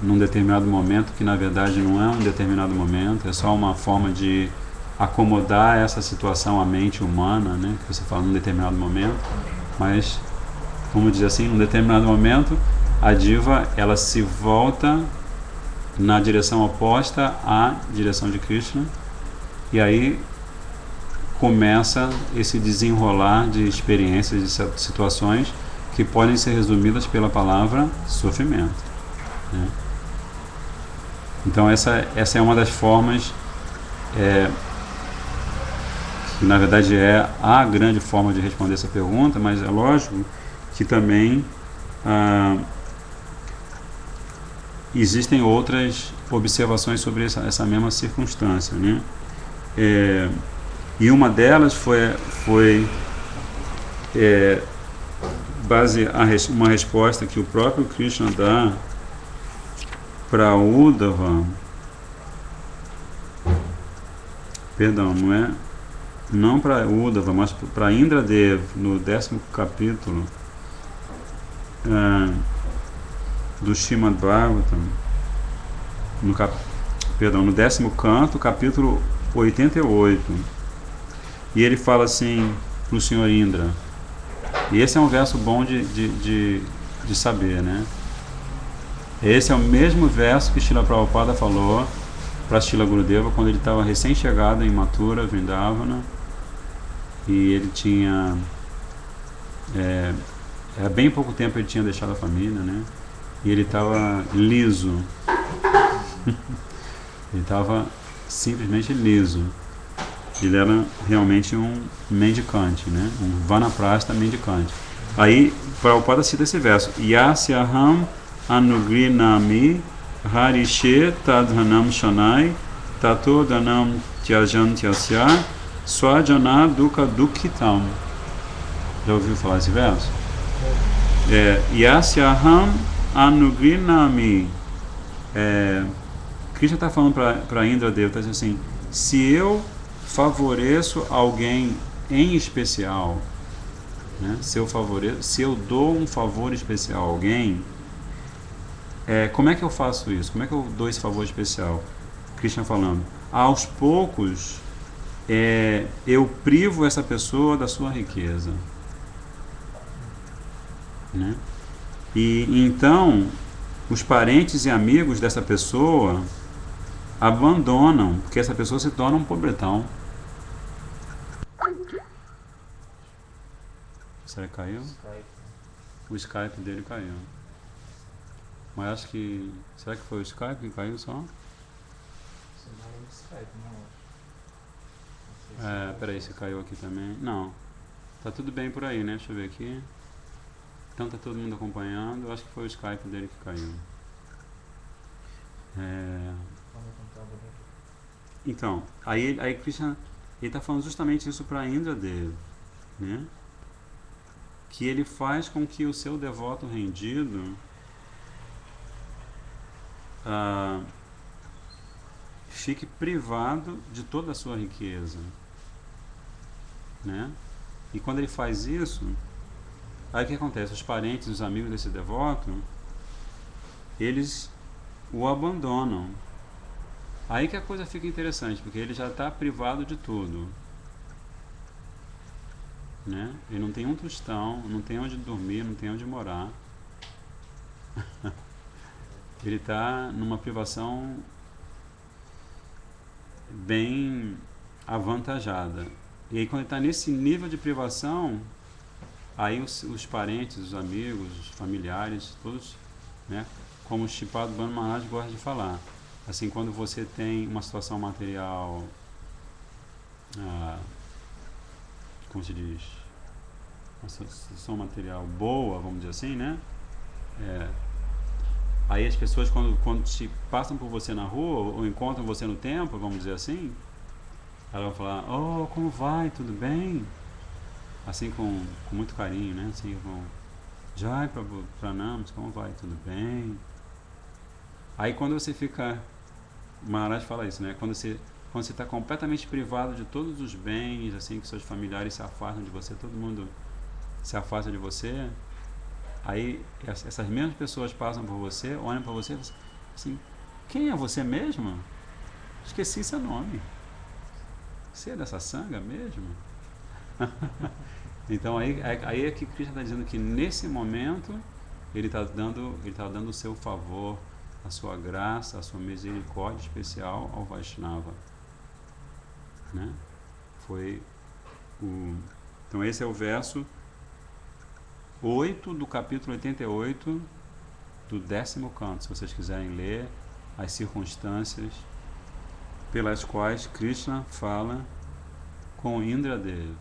num determinado momento, que na verdade não é um determinado momento, é só uma forma de acomodar essa situação à mente humana, né, que você fala num determinado momento, mas, vamos dizer assim, num determinado momento, a Diva, ela se volta na direção oposta à direção de Krishna, e aí começa esse desenrolar de experiências, de situações que podem ser resumidas pela palavra sofrimento, né? Então essa é uma das formas, que na verdade é a grande forma de responder essa pergunta, mas é lógico que também existem outras observações sobre essa mesma circunstância, né? E uma delas foi uma resposta que o próprio Krishna dá para Uddhava, perdão, não para Uddhava, mas para Indradev, no 10º capítulo do Srimad Bhagavatam, no 10º canto, capítulo 88, e ele fala assim para o Senhor Indra, e esse é um verso bom de saber, né? Esse é o mesmo verso que Srila Prabhupada falou para Srila Gurudeva quando ele estava recém-chegado em Mathura, Vrindavana, e ele tinha há bem pouco tempo ele tinha deixado a família, né? E ele estava liso. Ele estava simplesmente liso. Ele era realmente um mendicante, né? Um vanaprastha mendicante. Aí, Prabhupada cita esse verso. Yasyaham anugrinami harishe tadhanam shanai tato danam tyajantyasya swajana dukkha dukkhitam. Já ouviu falar esse verso? Yasyaham anugrinami. Krishna está falando para Indra Deva, está dizendo assim, se eu favoreço alguém em especial, né, se eu dou um favor especial a alguém, como é que eu faço isso? Como é que eu dou esse favor especial? Krishna falando, aos poucos eu privo essa pessoa da sua riqueza, né? E então os parentes e amigos dessa pessoa abandonam, porque essa pessoa se torna um pobretão. Será que caiu? O Skype dele caiu. Mas acho que... Será que foi o Skype que caiu só? Peraí, se caiu aqui também. Não. Tá tudo bem por aí, né? Deixa eu ver aqui. Então tá todo mundo acompanhando. Eu acho que foi o Skype dele que caiu. Então, aí Krishna, ele está falando justamente isso para Indra Deva, né? Que ele faz com que o seu devoto rendido fique privado de toda a sua riqueza, né? E quando ele faz isso, aí o que acontece? Os parentes, os amigos desse devoto, eles o abandonam. Aí que a coisa fica interessante, porque ele já está privado de tudo, né? Ele não tem um tostão, não tem onde dormir, não tem onde morar. Ele está numa privação bem avantajada. E aí quando ele está nesse nível de privação, aí os parentes, os amigos, os familiares, todos, né? Como o Shripad Bhanu Maharaj gosta de falar, assim, quando você tem uma situação material, como se diz, uma situação material boa, vamos dizer assim, né? Aí as pessoas quando se passam por você na rua ou encontram você no templo, vamos dizer assim, elas vão falar, oh, como vai, tudo bem? Assim com muito carinho, né? Assim, com Jai Pranams, como vai, tudo bem? Aí quando você fica, Maharaj fala isso, né? Quando você está completamente privado de todos os bens, assim, que seus familiares se afastam de você, todo mundo se afasta de você, aí essas mesmas pessoas passam por você, olham para você e falam assim, quem é você mesmo? Esqueci seu nome. Você é dessa sanga mesmo? Então aí é que Krishna está dizendo que nesse momento ele está dando o seu favor, a sua graça, a sua misericórdia especial ao Vaishnava, né? Então esse é o verso 8 do capítulo 88 do 10º canto, se vocês quiserem ler as circunstâncias pelas quais Krishna fala com Indra Deva.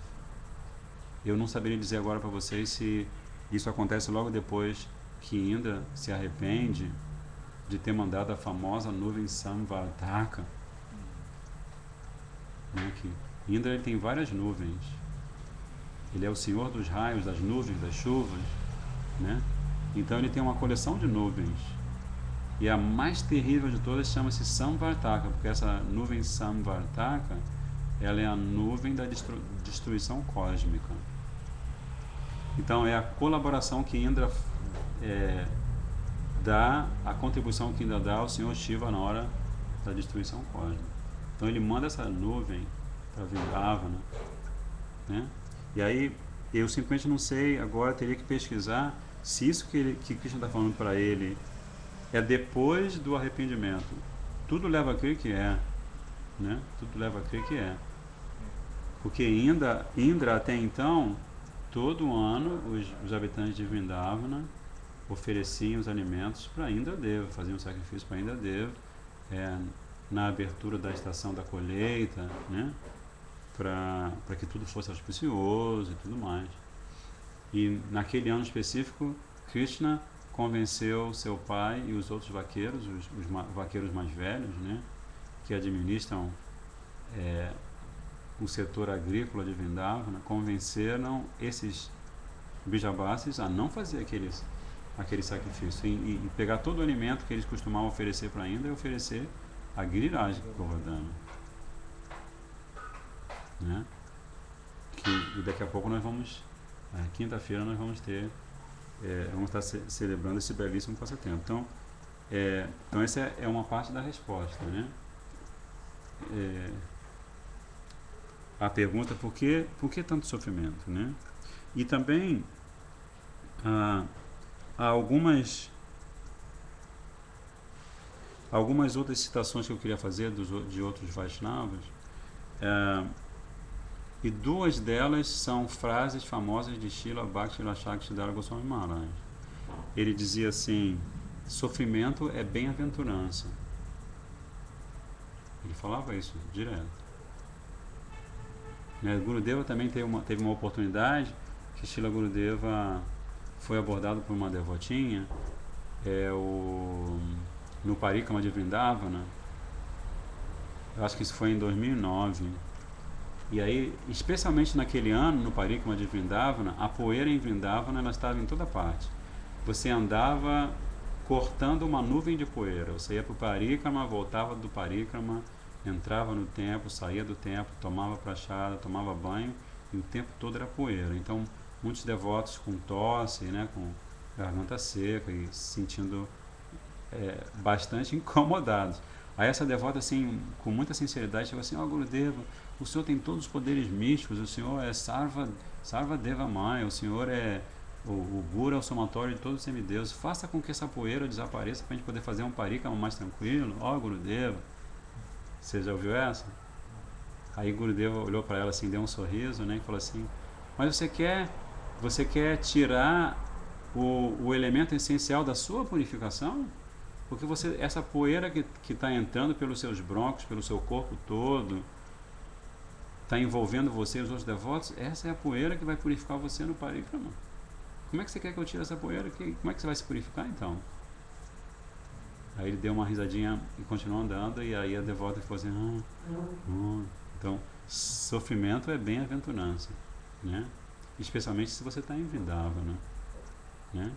Eu não saberia dizer agora para vocês se isso acontece logo depois que Indra se arrepende de ter mandado a famosa nuvem Samvartaka, né? Que Indra ele tem várias nuvens. Ele é o senhor dos raios, das nuvens, das chuvas, né? Então ele tem uma coleção de nuvens. E a mais terrível de todas chama-se Samvartaka, porque essa nuvem Samvartaka, ela é a nuvem da destruição cósmica. Então é a colaboração que Indra dá, a contribuição que Indra dá ao Senhor Shiva na hora da destruição cósmica. Então ele manda essa nuvem para Vrindavana, né? E aí eu simplesmente não sei, agora teria que pesquisar se isso que Krishna está falando para ele é depois do arrependimento. Tudo leva a crer que é, né? Tudo leva a crer que é. Porque Indra até então, todo ano, os habitantes de Vrindavana ofereciam os alimentos para Indra Deva, faziam sacrifício para Indra Deva, na abertura da estação da colheita, né? Para que tudo fosse auspicioso e tudo mais. E naquele ano específico, Krishna convenceu seu pai e os outros vaqueiros, os vaqueiros mais velhos, né, que administram o setor agrícola de Vrindavana, convenceram esses Bijabasis a não fazer aquele sacrifício e pegar todo o alimento que eles costumavam oferecer para Indra e oferecer a Giriraj Govardhana, né? E daqui a pouco nós vamos, quinta-feira nós vamos ter, vamos estar celebrando esse belíssimo passatempo. Então essa é uma parte da resposta, né? A pergunta por que tanto sofrimento, né? E também há algumas outras citações que eu queria fazer de outros Vaishnavas, e duas delas são frases famosas de Srila Bhakti Siddhara Goswami Maharaj. Ele dizia assim: sofrimento é bem-aventurança. Ele falava isso direto. Gurudeva também teve uma oportunidade que Srila Gurudeva foi abordado por uma devotinha no Parikrama de Vrindavana. Eu acho que isso foi em 2009. E aí, especialmente naquele ano, no Parikrama de Vrindavana, a poeira em Vrindavana ela estava em toda parte. Você andava cortando uma nuvem de poeira. Você ia para o Parikrama, voltava do Parikrama, entrava no templo, saía do templo, tomava prachada, tomava banho, e o tempo todo era poeira. Então, muitos devotos com tosse, né, com garganta seca e se sentindo bastante incomodados. Aí essa devota, assim, com muita sinceridade, chegou assim: Gurudeva, o senhor tem todos os poderes místicos, o senhor é Sarva Deva Maya, o senhor o Guru é o somatório de todos os semideuses, faça com que essa poeira desapareça para a gente poder fazer um Parikrama mais tranquilo. Gurudeva, você já ouviu essa? Aí Gurudeva olhou para ela assim, deu um sorriso, né, e falou assim: mas você quer tirar o elemento essencial da sua purificação? Porque essa poeira que está entrando pelos seus brônquios, pelo seu corpo todo, está envolvendo você e os outros devotos, essa é a poeira que vai purificar você no Parikrama. Como é que você quer que eu tire essa poeira? Como é que você vai se purificar então? Aí ele deu uma risadinha e continuou andando, e aí a devota falou assim: Então, sofrimento é bem-aventurança, né? Especialmente se você está em Vrindavana, né?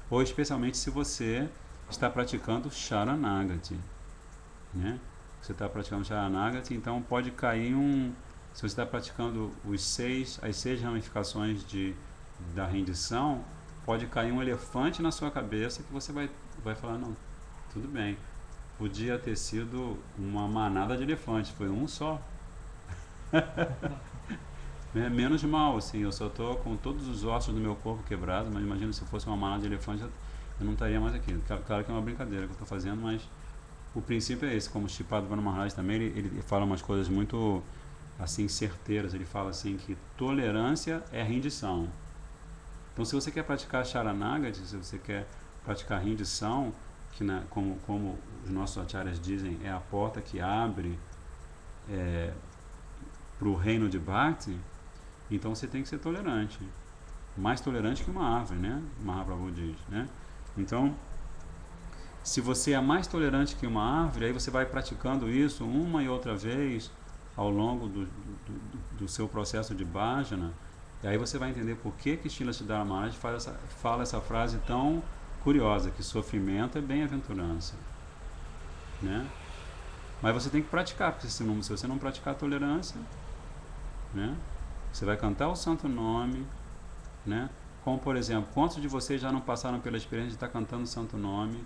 Ou especialmente se você está praticando Sharanagati, né? Você está praticando Sharanagati, então pode cair se você está praticando as 6 ramificações da rendição, pode cair um elefante na sua cabeça que você vai falar: não, tudo bem, podia ter sido uma manada de elefantes, foi um só. Menos mal, assim, eu só estou com todos os ossos do meu corpo quebrados, mas imagina se fosse uma manada de elefantes, eu não estaria mais aqui. Claro que é uma brincadeira que eu estou fazendo, mas o princípio é esse. Como o Sripada Maharaj também, ele fala umas coisas muito assim certeiras. Ele fala assim que tolerância é rendição. Então, se você quer praticar Sharanagati, se você quer praticar rendição, que como os nossos acharyas dizem, é a porta que abre para o reino de Bhakti, então você tem que ser tolerante. Mais tolerante que uma árvore, né? Mahaprabhu diz, né? Então, se você é mais tolerante que uma árvore, aí você vai praticando isso uma e outra vez ao longo do seu processo de bhajana, e aí você vai entender por que Srila Siddhara Maharaj fala essa frase tão curiosa, que sofrimento é bem-aventurança, né? Mas você tem que praticar, porque se você não praticar a tolerância, né, você vai cantar o santo nome, né? Como, por exemplo, quantos de vocês já não passaram pela experiência de estar cantando o santo nome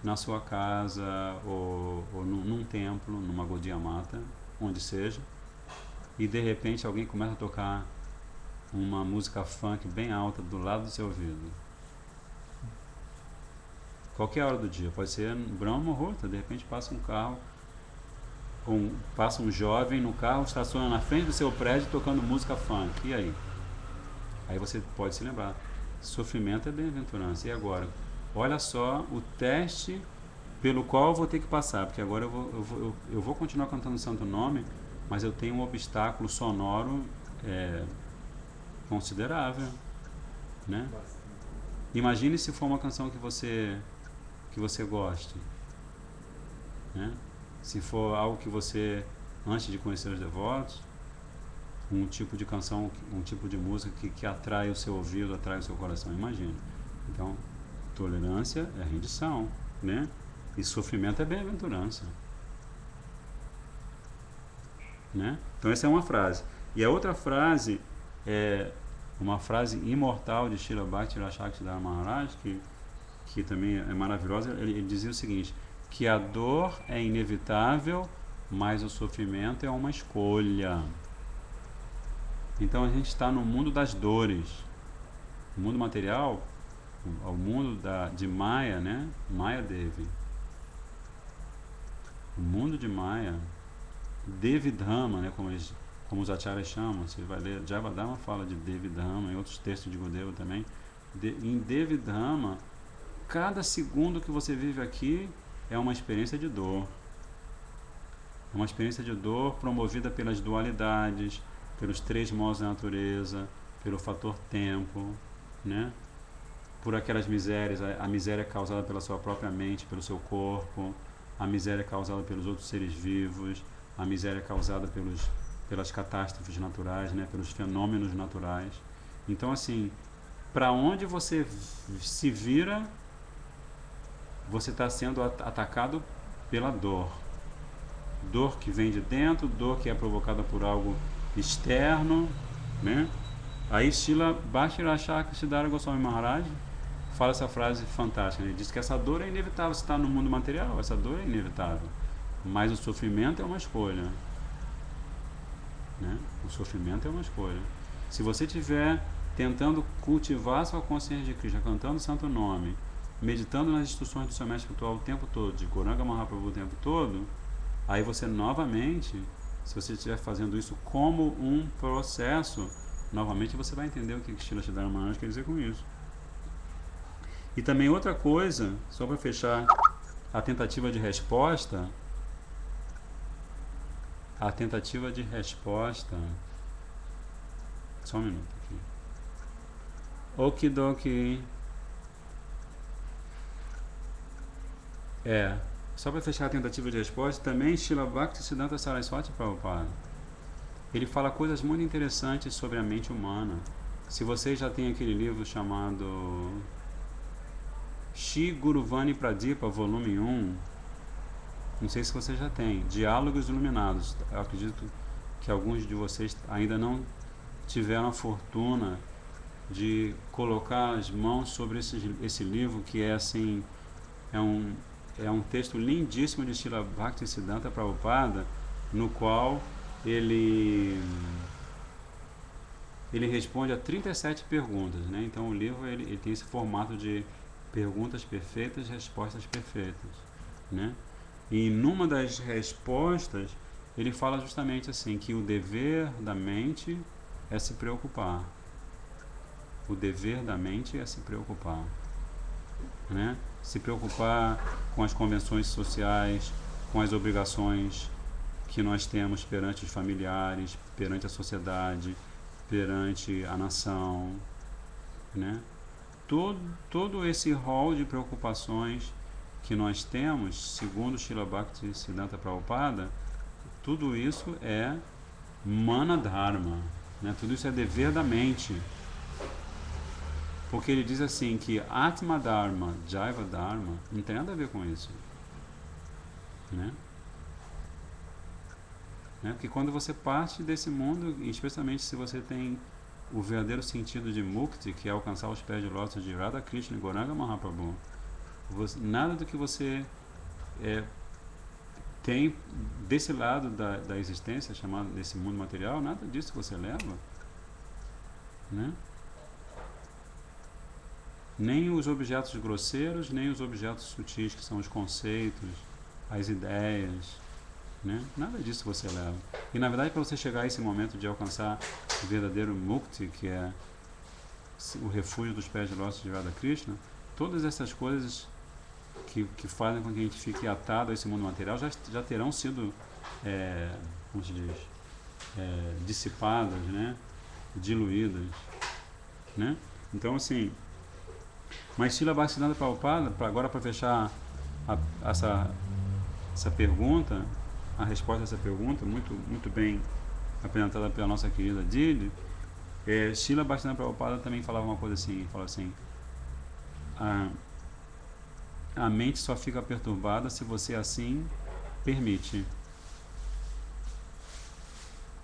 na sua casa ou num templo, numa Gaudiya Mata, onde seja, e de repente alguém começa a tocar uma música funk bem alta do lado do seu ouvido? Qualquer hora do dia, pode ser Brahma Muhurta, de repente passa um carro, passa um jovem no carro, estaciona na frente do seu prédio tocando música funk, e aí? Aí você pode se lembrar, sofrimento é bem-aventurança. E agora? Olha só o teste pelo qual eu vou ter que passar, porque agora eu vou continuar cantando o santo nome, mas eu tenho um obstáculo sonoro considerável. né? Imagine se for uma canção que você goste, né? Se for algo que você, antes de conhecer os devotos, um tipo de canção, um tipo de música que atrai o seu ouvido, atrai o seu coração, imagine. Então, tolerância é rendição, né? E sofrimento é bem-aventurança, né? Então essa é uma frase. E a outra frase é uma frase imortal de Srila Bhakti Rakshaksidhar Maharaj, que também é maravilhosa. Ele dizia o seguinte, que a dor é inevitável, mas o sofrimento é uma escolha. Então a gente está no mundo das dores. O mundo material, o mundo de Maya, né? Maya Devi. O mundo de Maya, Devi Dhamma, né? Como os acharyas chamam, você vai ler, Javadharma fala de Devi Dhamma, em outros textos de Gurudeva também. Em Devi Dhamma, cada segundo que você vive aqui é uma experiência de dor. É uma experiência de dor promovida pelas dualidades, pelos três modos da natureza, pelo fator tempo, né? Por aquelas misérias, a miséria causada pela sua própria mente, pelo seu corpo, a miséria causada pelos outros seres vivos, a miséria causada pelas catástrofes naturais, né? Pelos fenômenos naturais. Então, assim, para onde você se vira, você está sendo atacado pela dor. Dor que vem de dentro, dor que é provocada por algo externo, né? Aí Srila Bhakti Rakshaksidhar Goswami Maharaj fala essa frase fantástica, ele diz que essa dor é inevitável, você está no mundo material, essa dor é inevitável, mas o sofrimento é uma escolha, né? O sofrimento é uma escolha. Se você estiver tentando cultivar sua consciência de Krishna, cantando o santo nome, meditando nas instruções do seu mestre espiritual o tempo todo, de Gauranga Mahaprabhu o tempo todo, aí você novamente, se você estiver fazendo isso como um processo, novamente você vai entender o que Srila Sridhar Maharaj quer dizer com isso. E também outra coisa, só para fechar a tentativa de resposta, só um minuto aqui. Okidoki. Só para fechar a tentativa de resposta, também Srila Bhaktisiddhanta Saraswati Prabhupada, ele fala coisas muito interessantes sobre a mente humana. Se vocês já têm aquele livro chamado Shri Guruvani Pradipa, volume 1, não sei se vocês já têm, Diálogos Iluminados. Eu acredito que alguns de vocês ainda não tiveram a fortuna de colocar as mãos sobre esse livro, que é assim, é um texto lindíssimo de Srila Bhaktisiddhanta Prabhupada, no qual ele responde a 37 perguntas, né? Então o livro ele tem esse formato de perguntas perfeitas, respostas perfeitas, né? E numa das respostas ele fala justamente assim, que o dever da mente é se preocupar. O dever da mente é se preocupar, né? Se preocupar com as convenções sociais, com as obrigações que nós temos perante os familiares, perante a sociedade, perante a nação, né? Todo esse rol de preocupações que nós temos, segundo Srila Bhaktisiddhanta Prabhupada, tudo isso é mana dharma, né? Tudo isso é dever da mente. Porque ele diz assim que Atma Dharma, Jaiva Dharma, não tem nada a ver com isso, né? Porque quando você parte desse mundo, especialmente se você tem o verdadeiro sentido de Mukti, que é alcançar os pés de lótus de Radha Krishna e Gauranga Mahaprabhu, nada do que você tem desse lado da existência, chamado desse mundo material, nada disso que você leva, né? Nem os objetos grosseiros, nem os objetos sutis, que são os conceitos, as ideias, né? Nada disso você leva. E na verdade, para você chegar a esse momento de alcançar o verdadeiro Mukti, que é o refúgio dos pés de lótus de Radha Krishna, todas essas coisas que fazem com que a gente fique atado a esse mundo material já terão sido, como se diz, dissipadas, né? Diluídas, né? Então, assim, mas Srila Bhaktisiddhanta Prabhupada, agora para fechar essa pergunta, a resposta a essa pergunta, muito bem apresentada pela nossa querida Didi, Srila Bhaktisiddhanta Prabhupada também falava uma coisa assim, fala assim, a mente só fica perturbada se você assim permite.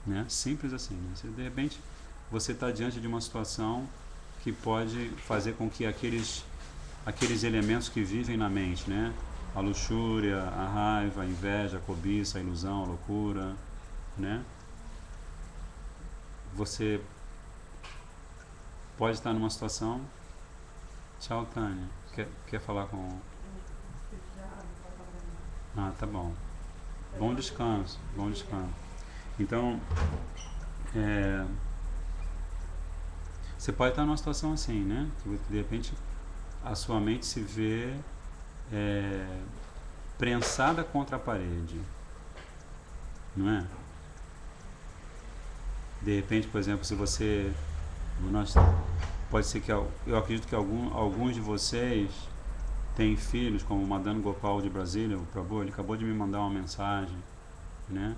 Né? Simples assim. Né? Se de repente você está diante de uma situação que pode fazer com que aqueles elementos que vivem na mente, né? A luxúria, a raiva, a inveja, a cobiça, a ilusão, a loucura, né? Você pode estar numa situação. Tchau, Tânia. Quer falar com... Ah, tá bom. Bom descanso, bom descanso. Então, você pode estar numa situação assim, né? Que de repente a sua mente se vê prensada contra a parede, não é? De repente, por exemplo, se você... pode ser que... Eu acredito que alguns de vocês têm filhos, como o Madan Gopal de Brasília, o Prabhu, ele acabou de me mandar uma mensagem, né?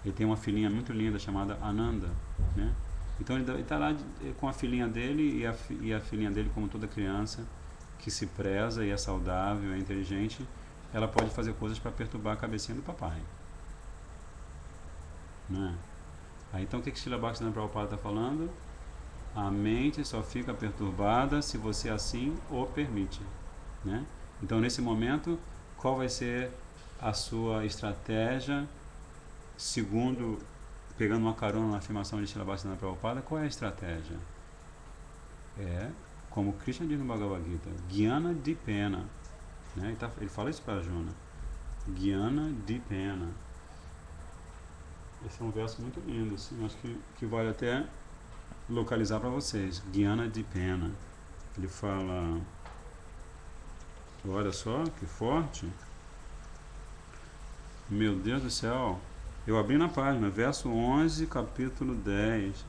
Ele tem uma filhinha muito linda chamada Ananda, né? Então ele está lá com a filhinha dele e a filhinha dele, como toda criança que se preza e é saudável, é inteligente, ela pode fazer coisas para perturbar a cabecinha do papai, né? Aí então o que Srila Bhaktisiddhanta Prabhupada está falando? A mente só fica perturbada se você assim o permite, né? Então nesse momento, qual vai ser a sua estratégia, segundo, pegando uma carona na afirmação de Srila Bhaktisiddhanta Prabhupada, qual é a estratégia? Como Krishna diz no Bhagavad Gita, Jnana Dipena, né? Ele fala isso para Arjuna, Jnana Dipena. Esse é um verso muito lindo, assim, acho que vale até localizar para vocês. Jnana Dipena. Ele fala, olha só que forte, meu Deus do céu, eu abri na página, verso 11, capítulo 10,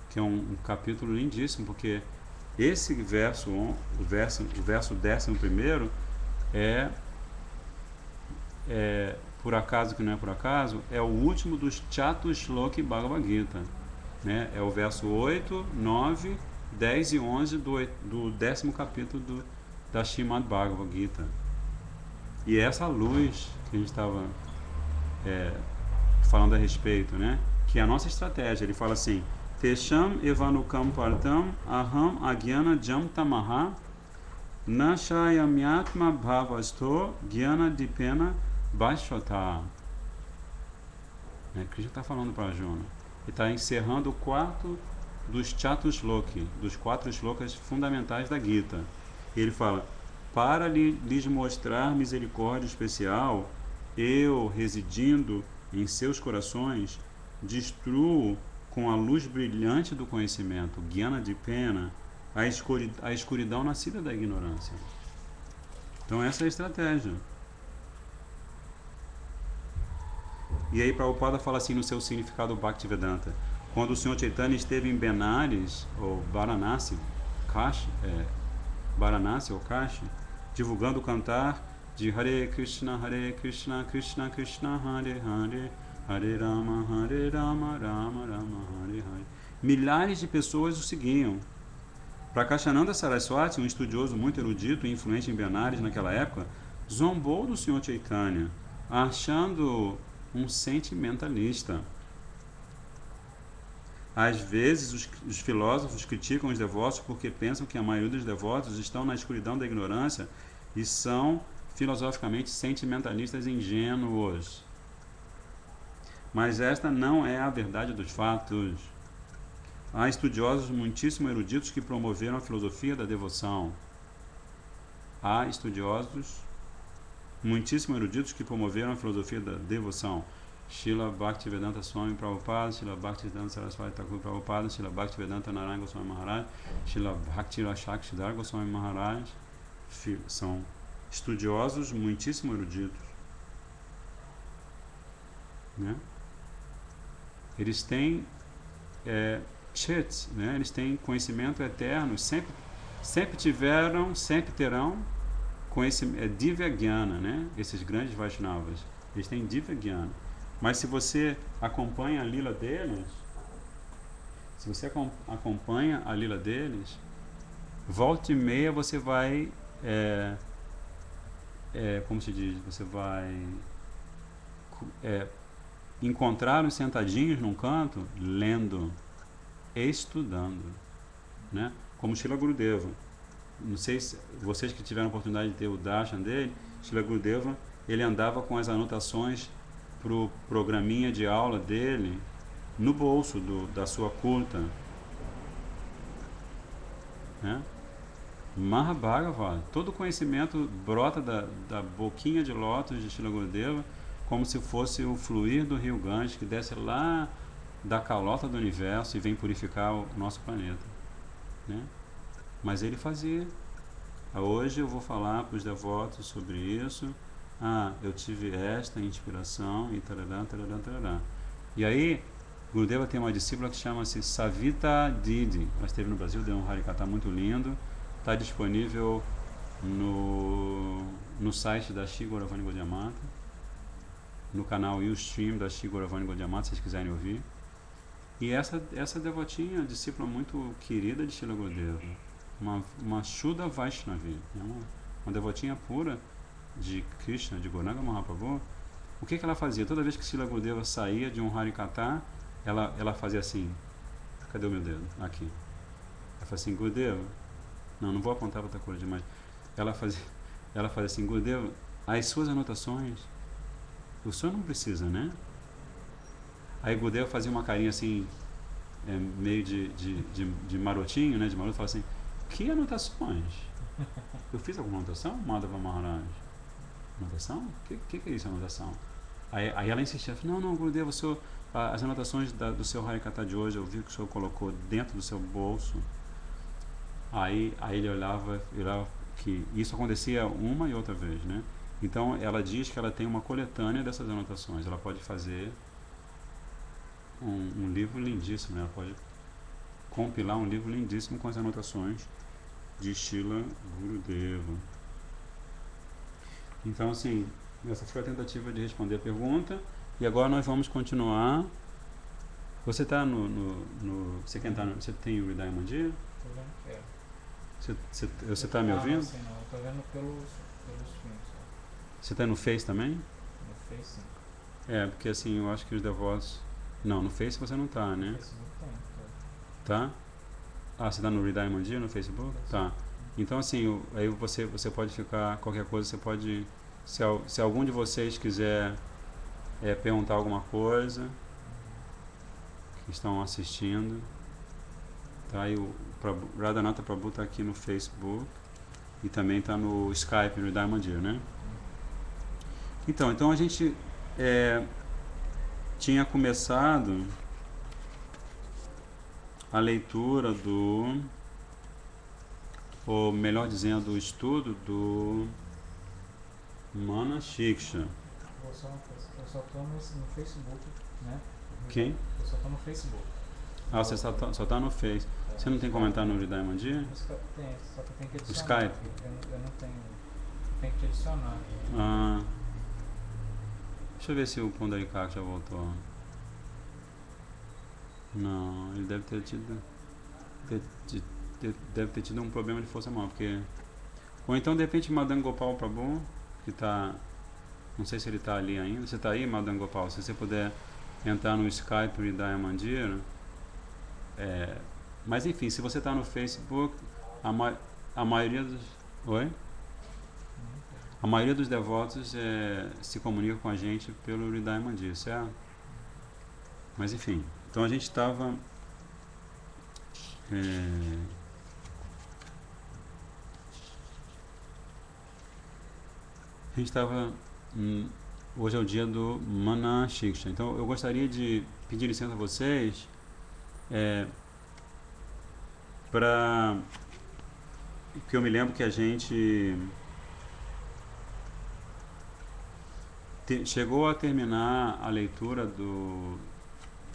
que é um capítulo lindíssimo, porque esse verso, o verso 11 por acaso que não é por acaso, é o último dos Chatusloki Bhagavad Gita, né? É o verso 8, 9, 10 e 11 do 10º capítulo da Srimad Bhagavad Gita. E essa luz que a gente estava falando a respeito, né? Que é a nossa estratégia. Ele fala assim, Tesham evanukam partam aham agyana jam tamaha nashayamyatma bhavasto gyana dipena bhashvata. Krishna está falando para Arjuna. Ele está encerrando o quarto dos Chatusloki, dos 4 shlokas fundamentais da Gita. E ele fala, para lhes mostrar misericórdia especial, eu, residindo em seus corações, destruo com a luz brilhante do conhecimento, Jnana Dipena, a escuridão nascida da ignorância. Então essa é a estratégia. E aí Prabhupada fala assim no seu significado Bhaktivedanta. Quando o Senhor Chaitanya esteve em Benares, ou Varanasi, ou Kashi, divulgando o cantar de Hare Krishna, Krishna Krishna, Hare Hare, Hare Rama, Rama Rama, Hare Hare. Milhares de pessoas o seguiam. Prakashananda Saraswati, um estudioso muito erudito e influente em Benares naquela época, zombou do Senhor Chaitanya, achando um sentimentalista. Às vezes os filósofos criticam os devotos porque pensam que a maioria dos devotos estão na escuridão da ignorância e são filosoficamente sentimentalistas ingênuos. Mas esta não é a verdade dos fatos. Há estudiosos muitíssimo eruditos que promoveram a filosofia da devoção. Há estudiosos muitíssimo eruditos que promoveram a filosofia da devoção. Srila Bhaktivedanta Swami Prabhupada, Srila Bhaktivedanta Saraswati Thakur Prabhupada, Srila Bhaktivedanta Narayana Goswami Maharaj, Srila Bhakti Rashakshidhar Goswami Maharaj, são estudiosos muitíssimo eruditos, né? Eles têm chit, né? Eles têm conhecimento eterno, sempre tiveram, sempre terão conhecimento, Divya Gyana, né? Esses grandes Vaishnavas, eles têm Divya Gyana. Mas se você acompanha a lila deles, volta e meia você vai, como se diz, você vai encontrá-los sentadinhos num canto, lendo, estudando, né? Como Srila Gurudeva. Não sei se vocês que tiveram a oportunidade de ter o darshan dele, Srila Gurudeva, ele andava com as anotações pro programinha de aula dele no bolso da sua kurta, né? Mahabharata, todo conhecimento brota da boquinha de lótus de Srila Gurudeva, como se fosse o fluir do rio Ganges que desce lá da calota do universo e vem purificar o nosso planeta, né? Mas ele fazia. Hoje eu vou falar para os devotos sobre isso. Eu tive esta inspiração e tarará, tarará, tarará. E aí Gurudeva tem uma discípula que chama-se Savita Didi. Ela esteve no Brasil, deu um Harikata muito lindo. Está disponível no site da Shri Gauravani Gaudiya Mata, no canal Ustream da Shri Gauravani Gaudiya Mata, se vocês quiserem ouvir. E essa devotinha, discípula muito querida de Srila Gurudeva, uma Shuddha Vaishnavi, uma devotinha pura de Krishna, de Gauranga Mahaprabhu. O que ela fazia? Toda vez que Srila Gurudeva saía de um Harikata, ela fazia assim. Cadê o meu dedo? Aqui. Ela fazia assim, Gurudeva. Não vou apontar para outra coisa demais. Ela fazia assim, Gurudeva, as suas anotações, o senhor não precisa, né? Aí Gurudeva fazia uma carinha assim, meio de marotinho, né? De maroto, falava assim, que anotações? Eu fiz alguma anotação, Madhava Maharaj? Anotação? O que é isso, anotação? Aí ela insistia, não, Gurudeva, as anotações do seu Harikata de hoje, eu vi que o senhor colocou dentro do seu bolso. Aí ele olhava que isso acontecia uma e outra vez, né? Então ela diz que ela tem uma coletânea dessas anotações. Ela pode fazer um livro lindíssimo, né? Ela pode compilar um livro lindíssimo com as anotações de Srila Gurudeva. Então, assim, essa foi a tentativa de responder a pergunta. E agora nós vamos continuar. Você está você quer entrar você tem o Hridaya Mandir? Tô vendo que é. Você está me ouvindo? Não, eu tô vendo pelos filmes. Você está no Face também? No Face, sim. Porque assim, eu acho que os devotos... Não, no Face você não está, né? No Facebook tem. Tá? Você está no Hridaya Mandir no Facebook? Tá. Então assim, aí você pode ficar, qualquer coisa, você pode... Se algum de vocês quiser perguntar alguma coisa, que estão assistindo, tá? Aí o Radhanatha Prabhu está aqui no Facebook e também está no Skype, no Hridaya Mandir, né? Então a gente tinha começado a leitura ou melhor dizendo, o estudo do Mana Shiksha. Eu só tô no Facebook, né? Quem? Eu só tô no Facebook. Você só tá no Face. Você não tem comentário no Hridaya Mandir? Tem, só que tem que adicionar. O Skype? Eu não tenho. Tem que te adicionar. Deixa eu ver se o Pundarikaka já voltou. Não, ele deve ter tido um problema de força maior, porque... Ou então, de repente, Madan Gopal Prabhu, que tá... Não sei se ele tá ali ainda. Você tá aí, Madan Gopal? Se você puder entrar no Skype Hridaya Mandir... Mas enfim, se você tá no Facebook, a maioria dos... Oi? A maioria dos devotos se comunica com a gente pelo Hridaya Mandir, certo? Mas enfim, então a gente estava... A gente estava... Hoje é o dia do Mana Shiksha. Então eu gostaria de pedir licença a vocês porque eu me lembro que a gente chegou a terminar a leitura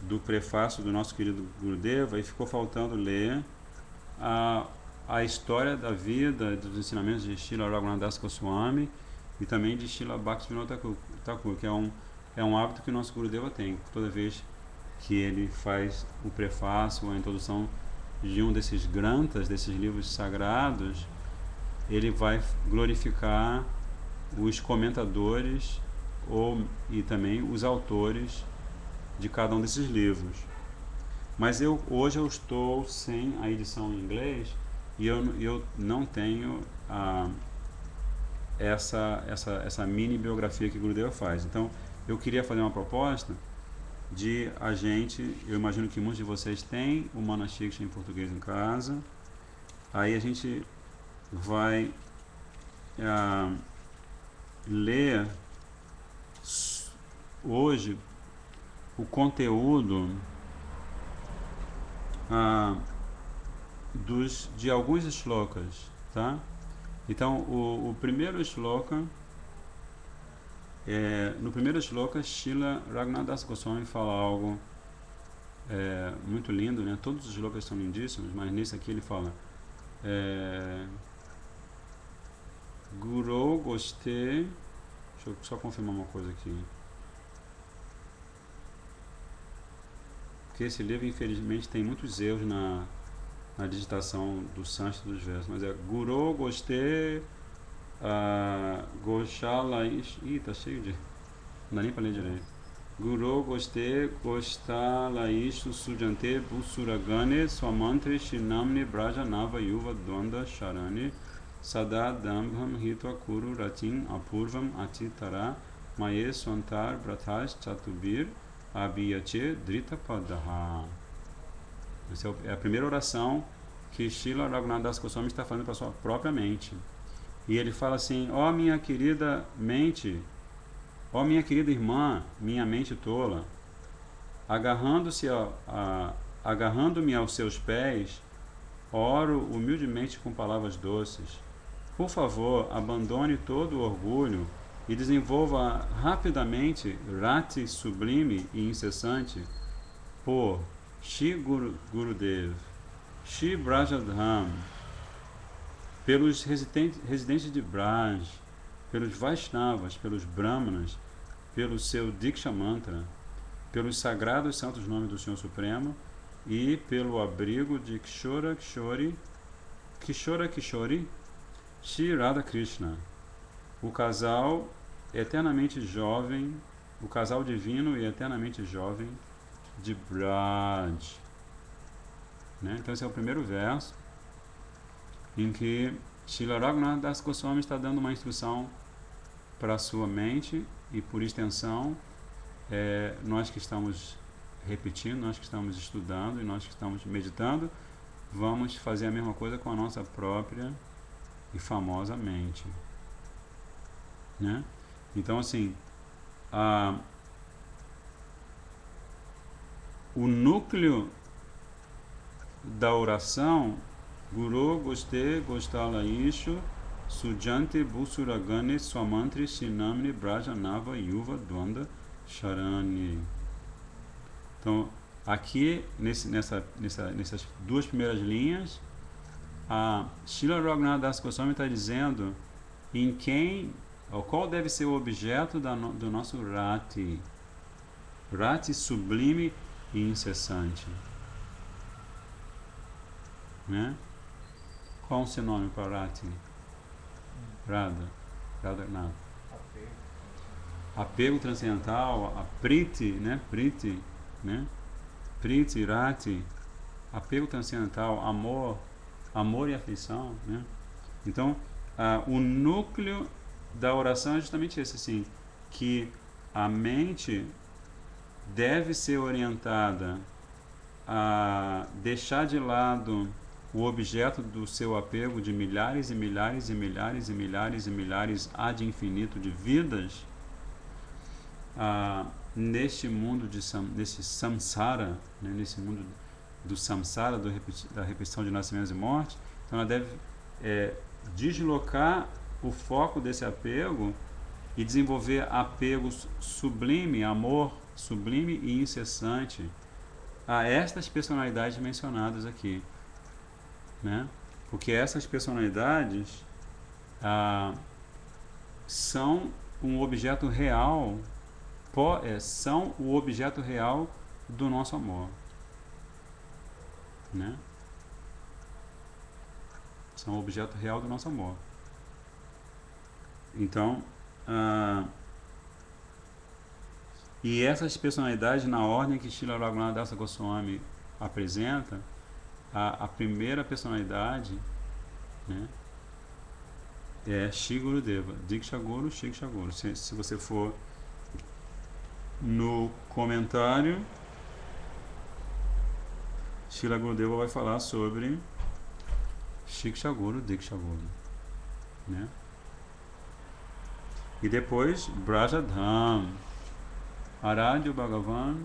do prefácio do nosso querido Gurudeva e ficou faltando ler a história da vida, dos ensinamentos de Srila Raghunath Das Goswami e também de Srila Bhaktivinoda Thakur, que é um hábito que o nosso Gurudeva tem. Toda vez que ele faz o prefácio ou a introdução de um desses granthas, desses livros sagrados, ele vai glorificar os comentadores e também os autores de cada um desses livros. Mas hoje eu estou sem a edição em inglês e eu não tenho essa mini biografia que o Gurudeva faz. Então eu queria fazer uma proposta de a gente, eu imagino que muitos de vocês têm o Mana Shiksha em português em casa, aí a gente vai ler hoje o conteúdo de alguns shlokas, tá? Então o primeiro shloka no primeiro shloka Srila Raghunath Das Goswami fala algo muito lindo, né? Todos os shlokas são lindíssimos, mas nesse aqui ele fala Guru Goste. Deixa eu só confirmar uma coisa aqui, porque esse livro infelizmente tem muitos erros na digitação do sânscrito dos versos, mas é Guru Goste Goshala Ih, tá cheio de... não dá nem para ler direito. Guru Goste Goshala Ishu Sujante Busuragane Swamantri Shinamni Braja Nava Yuva Dwanda Sharani Sada Dambham Hitva Kuru Ratin Apurvam Atitara Maye Swantar Bratash Chatubir Abhiyache Drita Padaha. Essa é a primeira oração que Srila Raghunath Das Goswami está fazendo para a sua própria mente. E ele fala assim: ó minha querida mente, ó minha querida irmã, minha mente tola, agarrando-me aos seus pés, oro humildemente com palavras doces. Por favor, abandone todo o orgulho e desenvolva rapidamente rati sublime e incessante por Shri Gurudev, Shri Brajadham, pelos residentes de Braj, pelos Vaishnavas, pelos Brahmanas, pelo seu Diksha Mantra, pelos sagrados santos nomes do Senhor Supremo e pelo abrigo de Kishora Kishori, Shri Radha Krishna, o casal eternamente jovem, o casal divino e eternamente jovem de Braj. Né? Então esse é o primeiro verso em que Srila Raghunath Das Goswami está dando uma instrução para a sua mente e, por extensão, nós que estamos repetindo, nós que estamos estudando e nós que estamos meditando, vamos fazer a mesma coisa com a nossa própria e famosa mente. Né? Então, assim, o núcleo da oração Guru Goste Gostala Ishu Sujante Busuragane Swamantri Shinamni Braja Nava Yuva Dwanda Sharani. Então, aqui nessas duas primeiras linhas, a Srila Raghunath Das Goswami está dizendo qual deve ser o objeto do nosso rati sublime e incessante. Né? Qual é o sinônimo para rati? Radha. Apego transcendental, a priti, né? Priti, né? Priti, rati, apego transcendental, amor e afeição, né? Então, o núcleo da oração é justamente esse, assim, que a mente deve ser orientada a deixar de lado o objeto do seu apego de milhares e milhares e milhares e milhares e milhares ad infinito de vidas neste mundo nesse samsara, né, nesse mundo do samsara, da repetição de nascimentos e mortes. Então ela deve deslocar o foco desse apego e desenvolver apego sublime, amor sublime e incessante a estas personalidades mencionadas aqui, né? Porque essas personalidades são um objeto real, são o objeto real do nosso amor, né? São o objeto real do nosso amor. Então, e essas personalidades, na ordem que Srila Raghunatha Dasa Goswami apresenta, a primeira personalidade, né, é Shri Gurudeva, Diksha Guru, Shiksha Guru. Se você for no comentário, Srila Gurudeva vai falar sobre Shiksha Guru, Diksha Guru, né? E depois Brajadham, Aradhya Bhagavan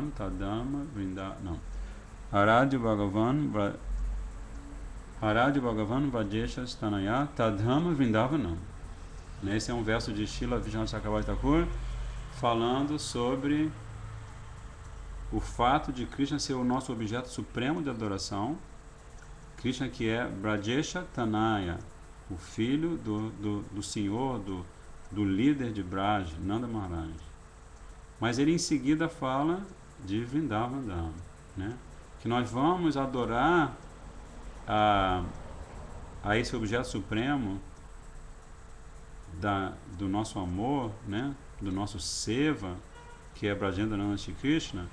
Tadama Vrindavan, não, Aradhya Bhagavan Vajesha Stanaya Tadama Vrindavanam. Esse é um verso de Srila Vijnana Chakravarti Thakur falando sobre o fato de Krishna ser o nosso objeto supremo de adoração. Krishna, que é Brajesha Tanaya, o filho do senhor, do líder de Braj, Nanda Maharaj. Mas ele em seguida fala de Vrindavan Dham, né? Que nós vamos adorar a esse objeto supremo do nosso amor, né? Do nosso seva, que é Brajendrananda Shri Krishna,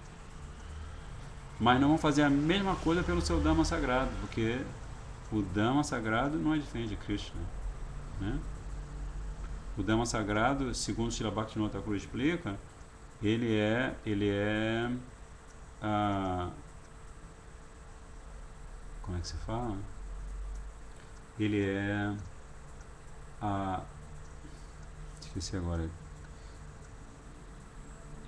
mas não vão fazer a mesma coisa pelo seu Dhamma sagrado, porque o Dhamma sagrado não é diferente de Krishna, né? O Dhamma sagrado, segundo Srila Bhaktivinoda Thakur explica, ele é como é que se fala? Ele é esqueci agora.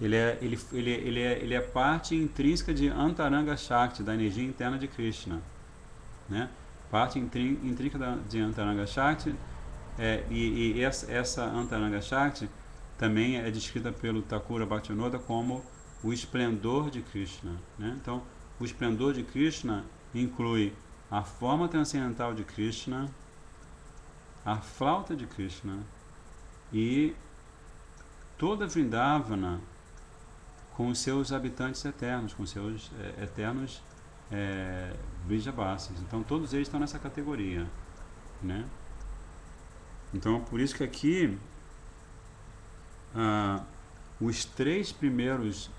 Ele é parte intrínseca de Antaranga Shakti, da energia interna de Krishna, né? Parte intrínseca de Antaranga Shakti, e essa Antaranga Shakti também é descrita pelo Thakura Bhaktivinoda como o esplendor de Krishna, né? Então, o esplendor de Krishna inclui a forma transcendental de Krishna, a flauta de Krishna e toda Vrindavana com os seus habitantes eternos, com seus eternos Vrijabasis. Então todos eles estão nessa categoria, né? Então por isso que aqui os três primeiros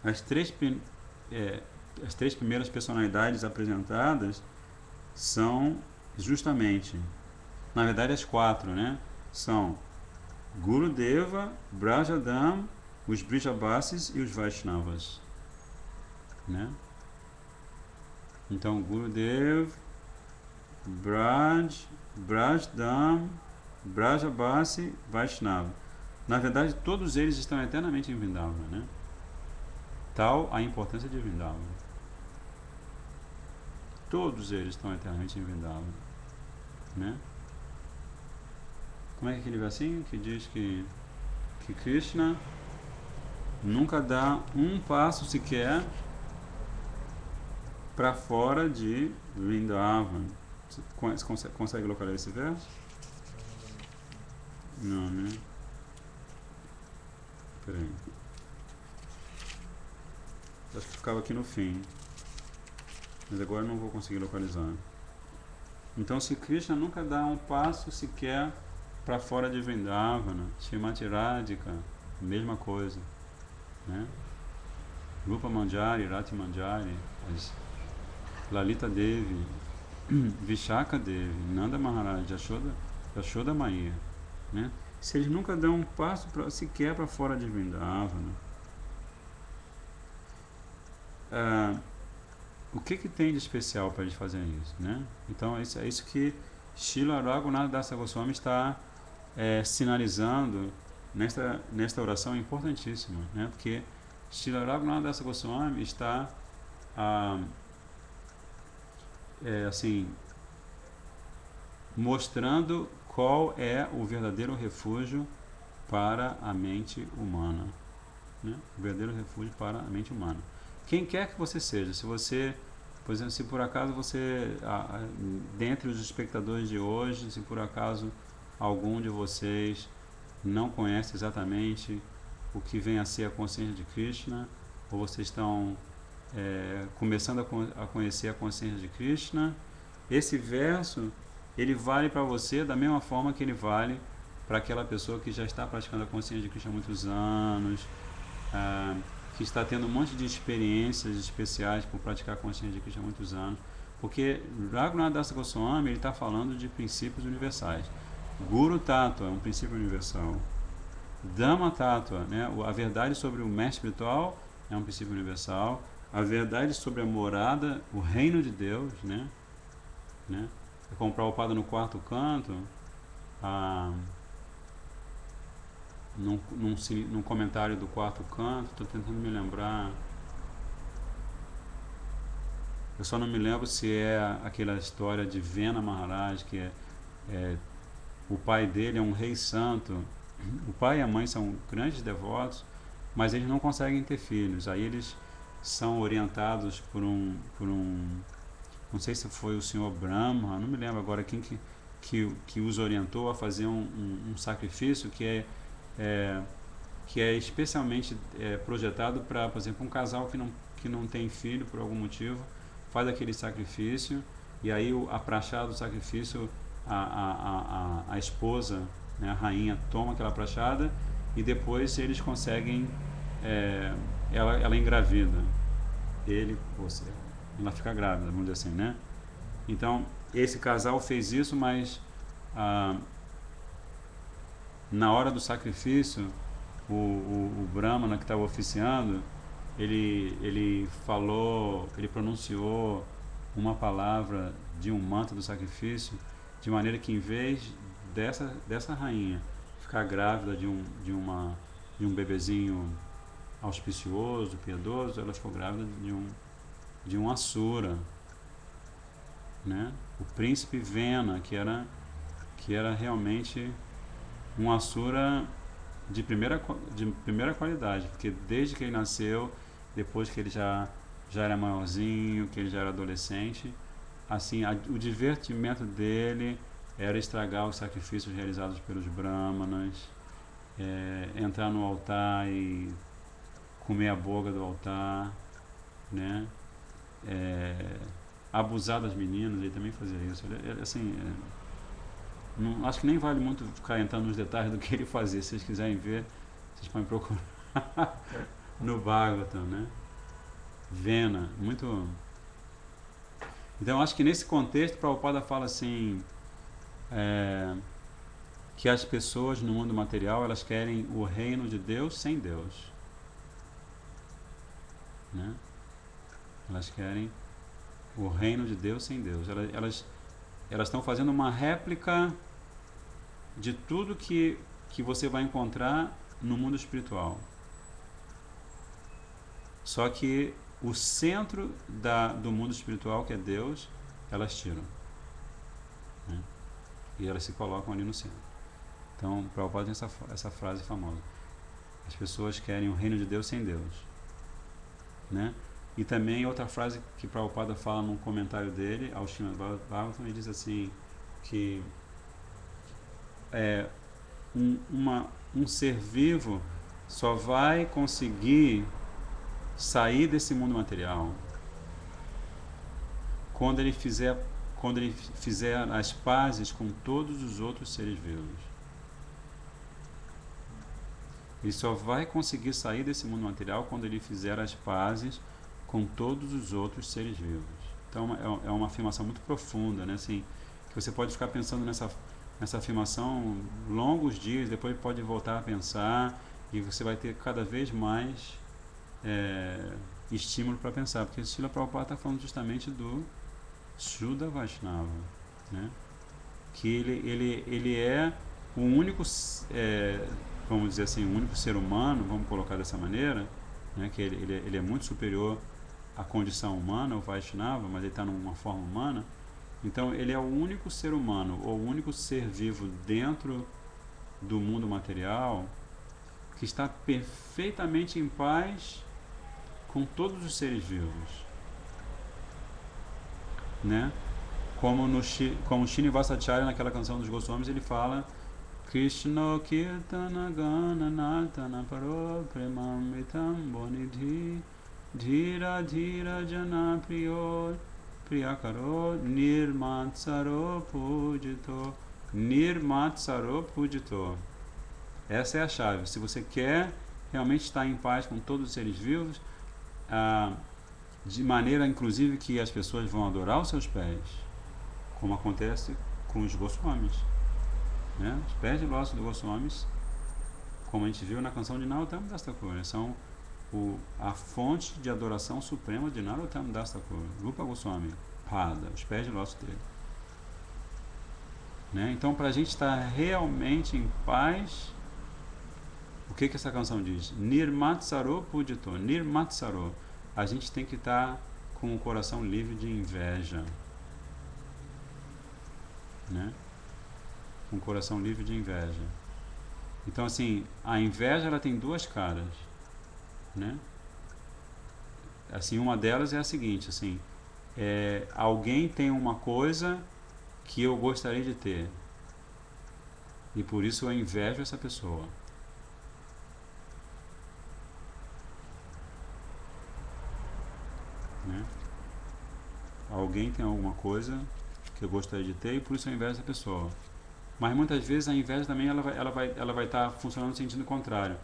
as três primeiras personalidades apresentadas são justamente, na verdade as quatro, né? São Gurudeva, Brajadham, os Vrijabasis e os Vaishnavas, né? Então Gurudev, Brajdham, Brajabasi, Vaishnava. Na verdade todos eles estão eternamente em Vrindavan, né? Tal a importância de Vrindavan. Todos eles estão eternamente em Vrindavan, né? Como é que aquele versinho que diz que Krishna nunca dá um passo sequer para fora de Vrindavan? Você consegue localizar esse verso? Não, né? Peraí. Acho que ficava aqui no fim, mas agora não vou conseguir localizar. Então, se Krishna nunca dá um passo sequer para fora de Vrindavana, Srimati Radhika, mesma coisa, né? Rupa Manjari, Rati Manjari, Lalita Devi, Vishaka Devi, Nanda Maharaj, Yashoda Maiya, né? Se eles nunca dão um passo sequer para fora de Vrindavana, o que tem de especial para eles fazerem isso, né? Então é isso que Srila Raghunatha Dasa Goswami está sinalizando nesta oração importantíssima, né? Porque Srila Raghunatha Dasa Goswami está assim, mostrando qual é o verdadeiro refúgio para a mente humana, né? O verdadeiro refúgio para a mente humana. Quem quer que você seja, se você, por exemplo, se por acaso você, dentre os espectadores de hoje, se por acaso algum de vocês não conhece exatamente o que vem a ser a consciência de Krishna, ou vocês estão começando a conhecer a consciência de Krishna, esse verso ele vale para você da mesma forma que ele vale para aquela pessoa que já está praticando a consciência de Krishna há muitos anos, que está tendo um monte de experiências especiais por praticar a consciência de Krishna há muitos anos, porque Raghunath Dasa Goswami ele está falando de princípios universais. Guru Tattva é um princípio universal. Dhamma Tattva, né, a verdade sobre o mestre espiritual é um princípio universal. A verdade sobre a morada, o reino de Deus, né? Como Prabhupada no quarto canto, num comentário do quarto canto, estou tentando me lembrar, eu só não me lembro se é aquela história de Vena Maharaj, que o pai dele é um rei santo, o pai e a mãe são grandes devotos, mas eles não conseguem ter filhos, aí eles são orientados por um não sei se foi o senhor Brahma, não me lembro agora quem que os orientou a fazer um sacrifício que é especialmente projetado para, por exemplo, um casal que não tem filho por algum motivo, faz aquele sacrifício, e aí a prachada do sacrifício, a esposa, né, a rainha, toma aquela prachada, e depois eles conseguem, ela engravida, ela fica grávida, vamos dizer assim, né? Então, esse casal fez isso, mas na hora do sacrifício, o Brahmana que estava oficiando, ele pronunciou uma palavra de um mantra do sacrifício, de maneira que em vez dessa rainha ficar grávida de um bebezinho auspicioso, piedoso, ela ficou grávida de um asura, né? O príncipe Vena, que era realmente um asura de primeira qualidade, porque desde que ele nasceu, depois que ele já era maiorzinho, que ele já era adolescente, assim, o divertimento dele era estragar os sacrifícios realizados pelos brahmanas, entrar no altar e comer a boga do altar, né? Abusar das meninas, ele também fazia isso. Não, acho que nem vale muito ficar entrando nos detalhes do que ele fazia. Se vocês quiserem ver, vocês podem procurar no Bhagavatam, né? Vena, muito. Então, acho que nesse contexto, Prabhupada fala assim, que as pessoas no mundo material, elas querem o reino de Deus sem Deus, né? Elas querem o reino de Deus sem Deus. Elas estão fazendo uma réplica de tudo que você vai encontrar no mundo espiritual. Só que o centro do mundo espiritual, que é Deus, elas tiram, né? E elas se colocam ali no centro. Então, Prabhupada tem essa frase famosa: as pessoas querem o reino de Deus sem Deus, né? E também outra frase que Prabhupada fala num comentário dele ao Srimad Bhagavatam, ele diz assim, que um ser vivo só vai conseguir sair desse mundo material quando ele fizer as pazes com todos os outros seres vivos. Ele só vai conseguir sair desse mundo material quando ele fizer as pazes com todos os outros seres vivos. Então é uma afirmação muito profunda, né? Assim, que você pode ficar pensando nessa afirmação longos dias, depois pode voltar a pensar, e você vai ter cada vez mais estímulo para pensar, porque Srila Prabhupada está falando justamente do Shuddha Vaishnava, né? Que ele é o único, vamos dizer assim, o único ser humano, vamos colocar dessa maneira, né? Que ele é muito superior à condição humana, o Vaishnava, mas ele está numa forma humana. Então ele é o único ser humano, ou o único ser vivo dentro do mundo material que está perfeitamente em paz com todos os seres vivos, né? Como Srinivasacharya naquela canção dos Goswamis, ele fala Krishna Kirtana Gana Nartana Paro Premamritam Bonidhi Dhira Dhira Jana Priyo Priyakaro Nirmatsaro Pujito. Nirmatsaro Pujito. Essa é a chave. Se você quer realmente estar em paz com todos os seres vivos, de maneira inclusive que as pessoas vão adorar os seus pés, como acontece com os Goswamis, né? Os pés de lótus dos Goswamis, como a gente viu na canção de Narottam Das Thakur, são a fonte de adoração suprema de Narottam Das Thakur, Rupa Goswami, Pada, os pés de lótus dele, né? Então, para a gente estar realmente em paz, o que essa canção diz? Nirmatsaro Pujito. Nirmatsaro. A gente tem que estar com o coração livre de inveja, né? Com o coração livre de inveja. Então, assim, a inveja, ela tem duas caras, né? Assim, uma delas é a seguinte, assim, alguém tem uma coisa que eu gostaria de ter, e por isso eu invejo essa pessoa. Né? Alguém tem alguma coisa que eu gostaria de ter e por isso eu invejo essa pessoa. Mas muitas vezes a inveja também ela vai estar funcionando no sentido contrário.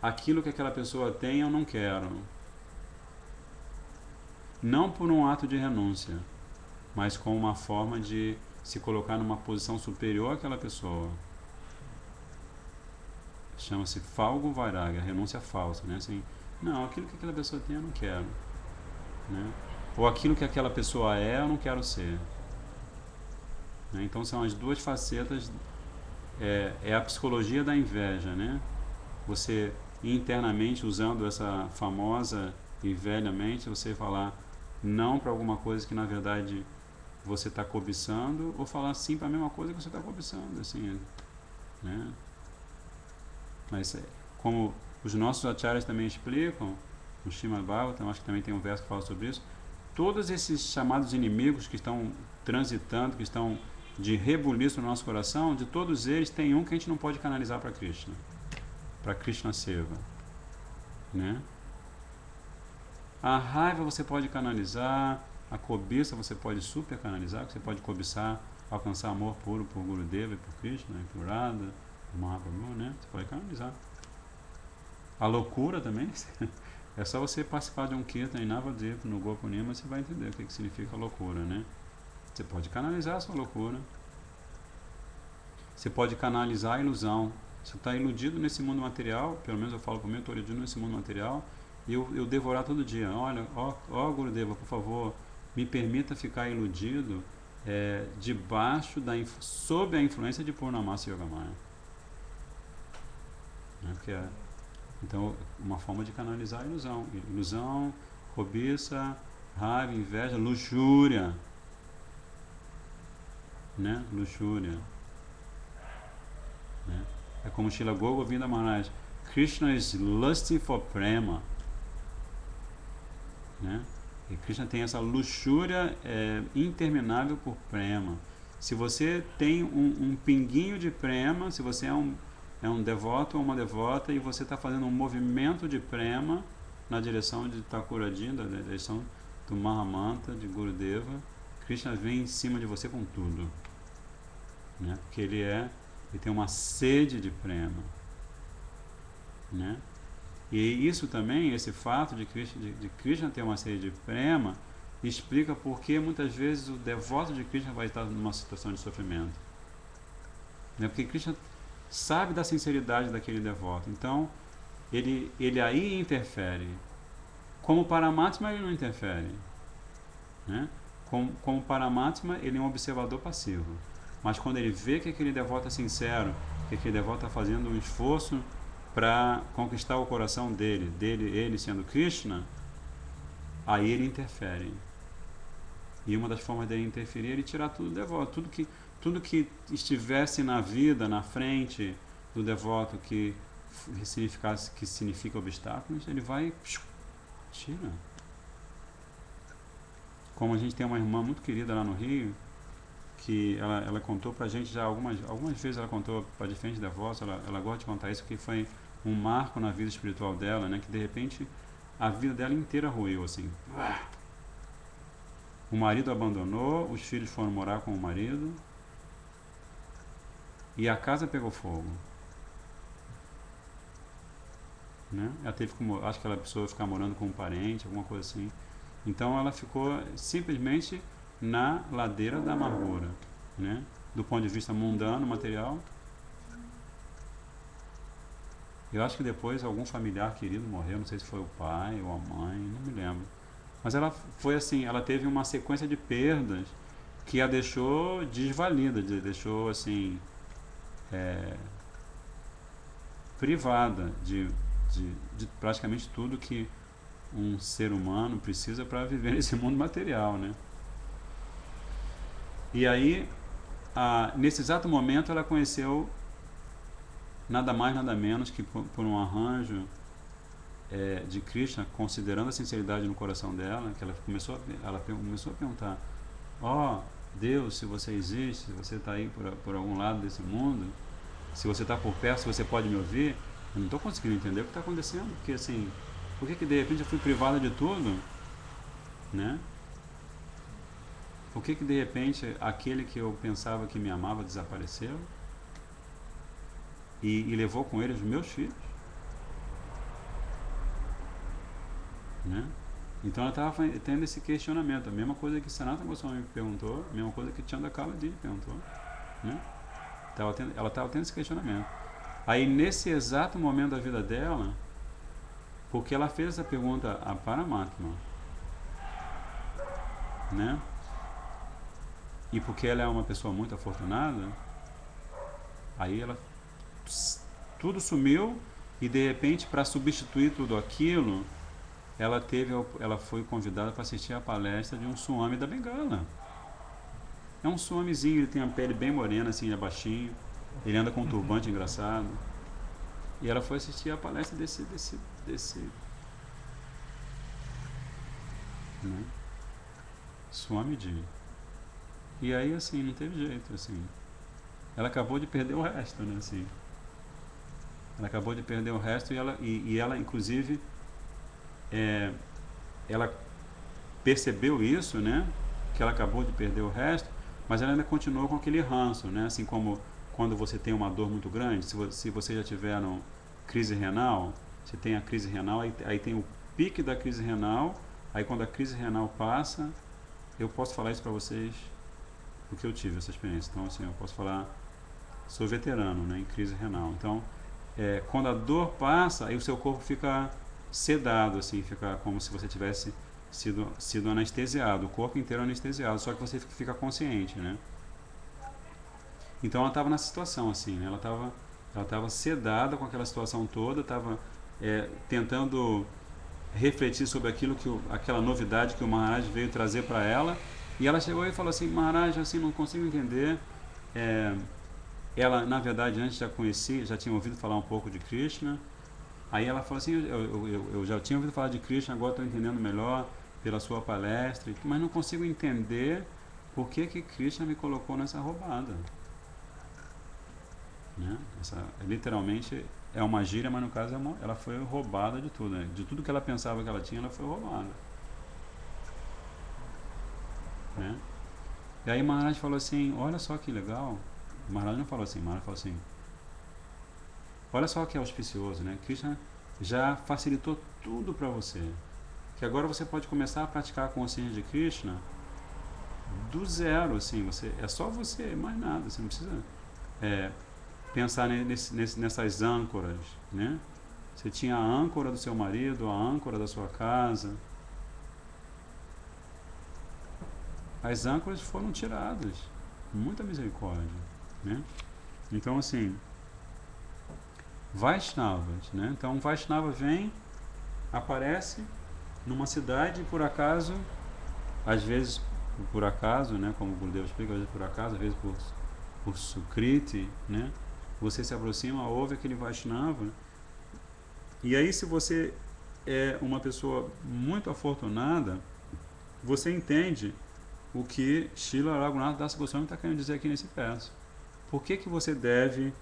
Aquilo que aquela pessoa tem eu não quero. Não por um ato de renúncia, mas com uma forma de se colocar numa posição superior àquela pessoa. Chama-se falgo vairagya, renúncia falsa, né? Assim, não, aquilo que aquela pessoa tem eu não quero, né? Ou aquilo que aquela pessoa é eu não quero ser, né? Então são as duas facetas, é a psicologia da inveja, né? Você internamente, usando essa famosa e velha mente, você falar não para alguma coisa que na verdade você está cobiçando, ou falar sim para a mesma coisa que você está cobiçando, assim, né? Mas como os nossos acharyas também explicam, no Srimad Bhagavatam, acho que também tem um verso que fala sobre isso, todos esses chamados inimigos que estão transitando, que estão de rebuliço no nosso coração, de todos eles tem um que a gente não pode canalizar para Krishna Seva, né? A raiva você pode canalizar, a cobiça você pode super canalizar, você pode cobiçar, alcançar amor puro por Gurudeva e por Krishna, e por Radha, por Mahaprabhu, né? Você pode canalizar. A loucura também, é só você participar de um kirtan em Navadvipa, no Gopunima, você vai entender o que significa loucura, né? Você pode canalizar a sua loucura. Você pode canalizar a ilusão. Você está iludido nesse mundo material, pelo menos eu falo por mim, eu estou iludido nesse mundo material, e eu devorar todo dia. Olha, Gurudeva, por favor, me permita ficar iludido sob a influência de Purnamasa Yogamaya. Né? Então, uma forma de canalizar a ilusão. Ilusão, cobiça, raiva, inveja, luxúria. Né? Luxúria. Né? É como Srila Govinda Maharaj. Krishna is lusty for prema. Né? E Krishna tem essa luxúria interminável por prema. Se você tem um pinguinho de prema, se você é um devoto ou uma devota e você está fazendo um movimento de prema na direção de Thakuradi, na direção do Mahamanta, de Gurudeva, Krishna vem em cima de você com tudo, né? Porque ele tem uma sede de prema, né? E isso também, esse fato de Krishna ter uma sede de prema, explica por que muitas vezes o devoto de Krishna vai estar numa situação de sofrimento, né? Porque Krishna sabe da sinceridade daquele devoto, então ele aí interfere. Como Paramatma ele não interfere, né? Como Paramatma ele é um observador passivo, mas quando ele vê que aquele devoto é sincero, que aquele devoto está fazendo um esforço para conquistar o coração dele, ele sendo Krishna, aí ele interfere. E uma das formas dele interferir é ele tirar tudo do devoto, tudo que estivesse na vida, na frente do devoto, que que significa obstáculos, ele vai tira. Como a gente tem uma irmã muito querida lá no Rio, que ela contou pra gente já algumas vezes, ela contou para diferentes devotos, ela gosta de contar isso, que foi um marco na vida espiritual dela, né, que de repente a vida dela inteira ruiu, assim. O marido abandonou, os filhos foram morar com o marido e a casa pegou fogo, né? Ela teve que, acho que ela precisou ficar morando com um parente, alguma coisa assim. Então ela ficou simplesmente na ladeira da amargura, né? Do ponto de vista mundano, material. Eu acho que depois algum familiar querido morreu, não sei se foi o pai ou a mãe, não me lembro. Mas ela foi assim, ela teve uma sequência de perdas que a deixou desvalida, deixou assim, privada de praticamente tudo que um ser humano precisa para viver nesse mundo material, né? E aí, nesse exato momento, ela conheceu nada mais, nada menos que por um arranjo de Krishna, considerando a sinceridade no coração dela, que ela começou a perguntar: ó, Deus, se você existe, se você está aí por algum lado desse mundo, se você está por perto, se você pode me ouvir, eu não estou conseguindo entender o que está acontecendo, porque assim, por que de repente eu fui privada de tudo, né? Por que de repente aquele que eu pensava que me amava desapareceu e levou com ele os meus filhos, né? Então ela estava tendo esse questionamento, a mesma coisa que Sanatana Goswami me perguntou, a mesma coisa que Chandakala Devi perguntou, né? Ela estava tendo esse questionamento. Aí nesse exato momento da vida dela, porque ela fez essa pergunta a Paramatma, né? E porque ela é uma pessoa muito afortunada, aí ela tudo sumiu e de repente, para substituir tudo aquilo, ela foi convidada para assistir a palestra de um Swami da Bengala. É um Swamizinho, ele tem a pele bem morena, assim, ele é baixinho, ele anda com um turbante engraçado. E ela foi assistir a palestra desse né? Swamiji. E aí, assim, não teve jeito, assim. Ela acabou de perder o resto, né, assim. Ela acabou de perder o resto e ela inclusive, ela percebeu isso, né, que ela acabou de perder o resto, mas ela ainda continuou com aquele ranço, né, assim como quando você tem uma dor muito grande, se você já tiver crise renal, você tem a crise renal, aí tem o pique da crise renal, aí quando a crise renal passa, eu posso falar isso para vocês, porque eu tive essa experiência, então assim, eu posso falar, sou veterano, né, em crise renal, então quando a dor passa, aí o seu corpo fica sedado, assim, fica como se você tivesse sido anestesiado, o corpo inteiro anestesiado, só que você fica consciente, né? Então ela estava nessa situação, assim, né? Ela estava sedada com aquela situação toda, estava tentando refletir sobre aquela novidade que o Maharaj veio trazer para ela, e ela chegou e falou assim: Maharaj, assim, não consigo entender. Ela, na verdade, antes já tinha ouvido falar um pouco de Krishna. Aí ela falou assim: eu já tinha ouvido falar de Krishna, agora estou entendendo melhor pela sua palestra, mas não consigo entender por que Krishna me colocou nessa roubada, né? Literalmente é uma gíria, mas no caso ela foi roubada de tudo, né? De tudo que ela pensava que ela tinha, ela foi roubada, né? E aí Maharaj falou assim: olha só que legal. Maharaj não falou assim, Maharaj falou assim: olha só que auspicioso, né? Krishna já facilitou tudo para você, que agora você pode começar a praticar a consciência de Krishna do zero, assim, é só você, mais nada, você não precisa pensar nessas âncoras, né? Você tinha a âncora do seu marido, a âncora da sua casa, as âncoras foram tiradas, muita misericórdia, né? Então, assim, Vaishnavas, né? Então, Vaishnava vem, aparece numa cidade, por acaso, às vezes por acaso, né? Como o Gurudev explica, às vezes por acaso, às vezes por Sukriti, né? Você se aproxima, ouve aquele Vaishnava E aí, se você é uma pessoa muito afortunada, você entende o que Srila Raghunatha Das Goswami está querendo dizer aqui nesse verso. Por que você deve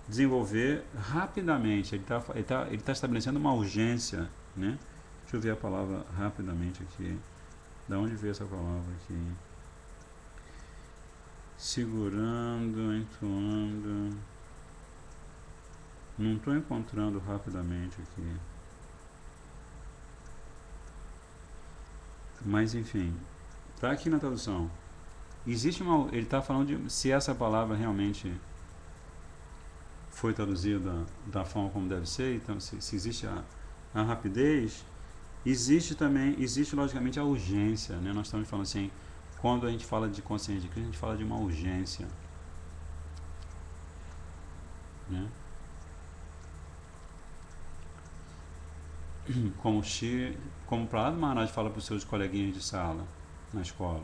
desenvolver rapidamente? Ele tá estabelecendo uma urgência, né? Deixa eu ver a palavra rapidamente aqui. Da onde veio essa palavra aqui? Segurando, entoando. Não estou encontrando rapidamente aqui. Mas enfim, está aqui na tradução. Existe uma. Ele está falando de se essa palavra realmente foi traduzida da forma como deve ser, então se existe a rapidez, existe logicamente a urgência, né? Nós estamos falando assim, quando a gente fala de consciência de Cristo, a gente fala de uma urgência, né? Como Prahlad Maharaj fala para os seus coleguinhas de sala na escola,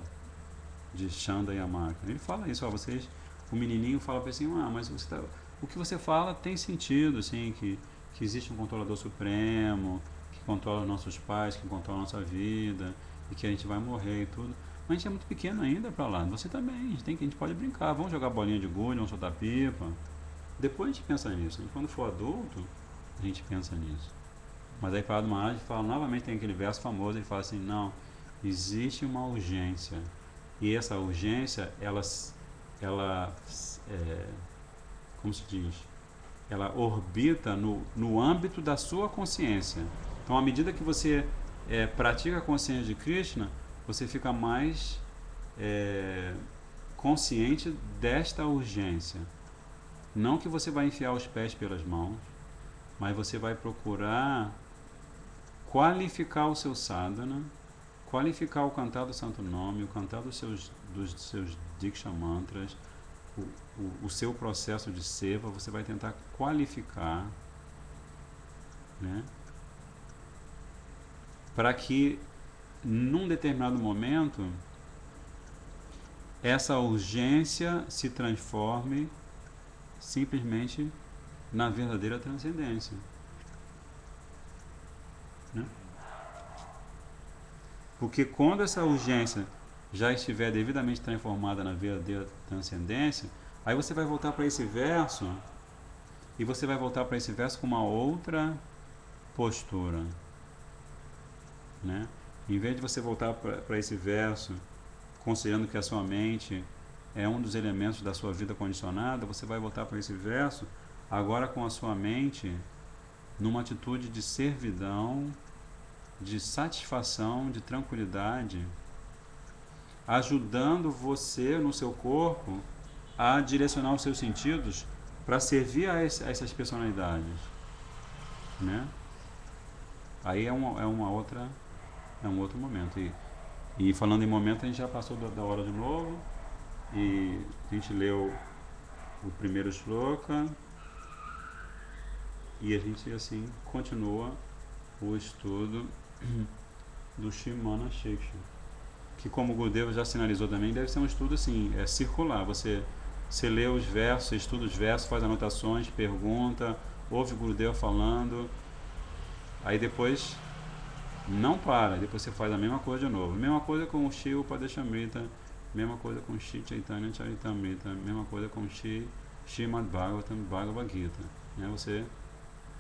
de Chanda e Amaka, ele fala isso, ó, vocês, o menininho fala para assim, mas o que você fala tem sentido, assim, que existe um controlador supremo, que controla nossos pais, que controla a nossa vida, e que a gente vai morrer e tudo. Mas a gente é muito pequeno ainda para lá. Você também, a gente pode brincar, vamos jogar bolinha de gude, vamos soltar pipa. Depois a gente pensa nisso. E quando for adulto, a gente pensa nisso. Mas aí Prahlad Maharaj fala, novamente tem aquele verso famoso, ele fala assim, não, existe uma urgência. E essa urgência, ela como se diz? Ela orbita no âmbito da sua consciência. Então, à medida que você pratica a consciência de Krishna, você fica mais consciente desta urgência. Não que você vai enfiar os pés pelas mãos, mas você vai procurar qualificar o seu sadhana, qualificar o cantar do Santo Nome, o cantar dos seus Diksha Mantras, o seu processo de seva, você vai tentar qualificar, né? Para que num determinado momento essa urgência se transforme simplesmente na verdadeira transcendência, né? Porque quando essa urgência já estiver devidamente transformada na verdadeira transcendência, aí você vai voltar para esse verso, e você vai voltar para esse verso com uma outra postura, né? Em vez de você voltar para esse verso considerando que a sua mente é um dos elementos da sua vida condicionada, você vai voltar para esse verso agora com a sua mente numa atitude de servidão, de satisfação, de tranquilidade, ajudando você no seu corpo a direcionar os seus sentidos para servir a essas personalidades, né? Aí é um outro momento. E falando em momento, a gente já passou da hora de novo, e a gente leu o primeiro shloka e a gente assim continua o estudo do Shimana Shiksha, que, como o Gurudeva já sinalizou também, deve ser um estudo assim, circular. Você lê os versos, você estuda os versos, faz anotações, pergunta, ouve o Gurudeva falando, aí depois não para, depois você faz a mesma coisa de novo. Mesma coisa com o Shri Upadeshamrita, mesma coisa com o Shri Chaitanya Charitamrita, mesma coisa com o Srimad Bhagavatam, Bhagavad Gita, né? Você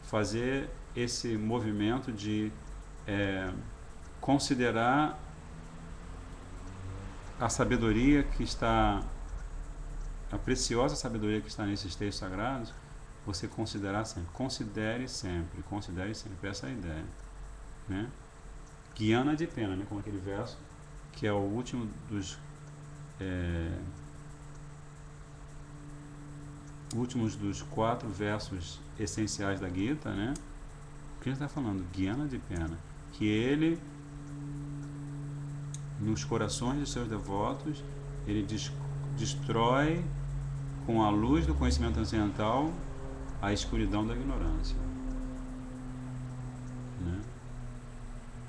fazer esse movimento de considerar a sabedoria que está, a preciosa sabedoria que está nesses textos sagrados, você considerar sempre. Considere sempre, essa é a ideia, né? Guiana de pena, né? Como aquele verso que é o último dos últimos dos 4 versos essenciais da Gita, né? O que ele está falando? Guiana de pena, que ele, nos corações de seus devotos, ele destrói com a luz do conhecimento transcendental a escuridão da ignorância, né?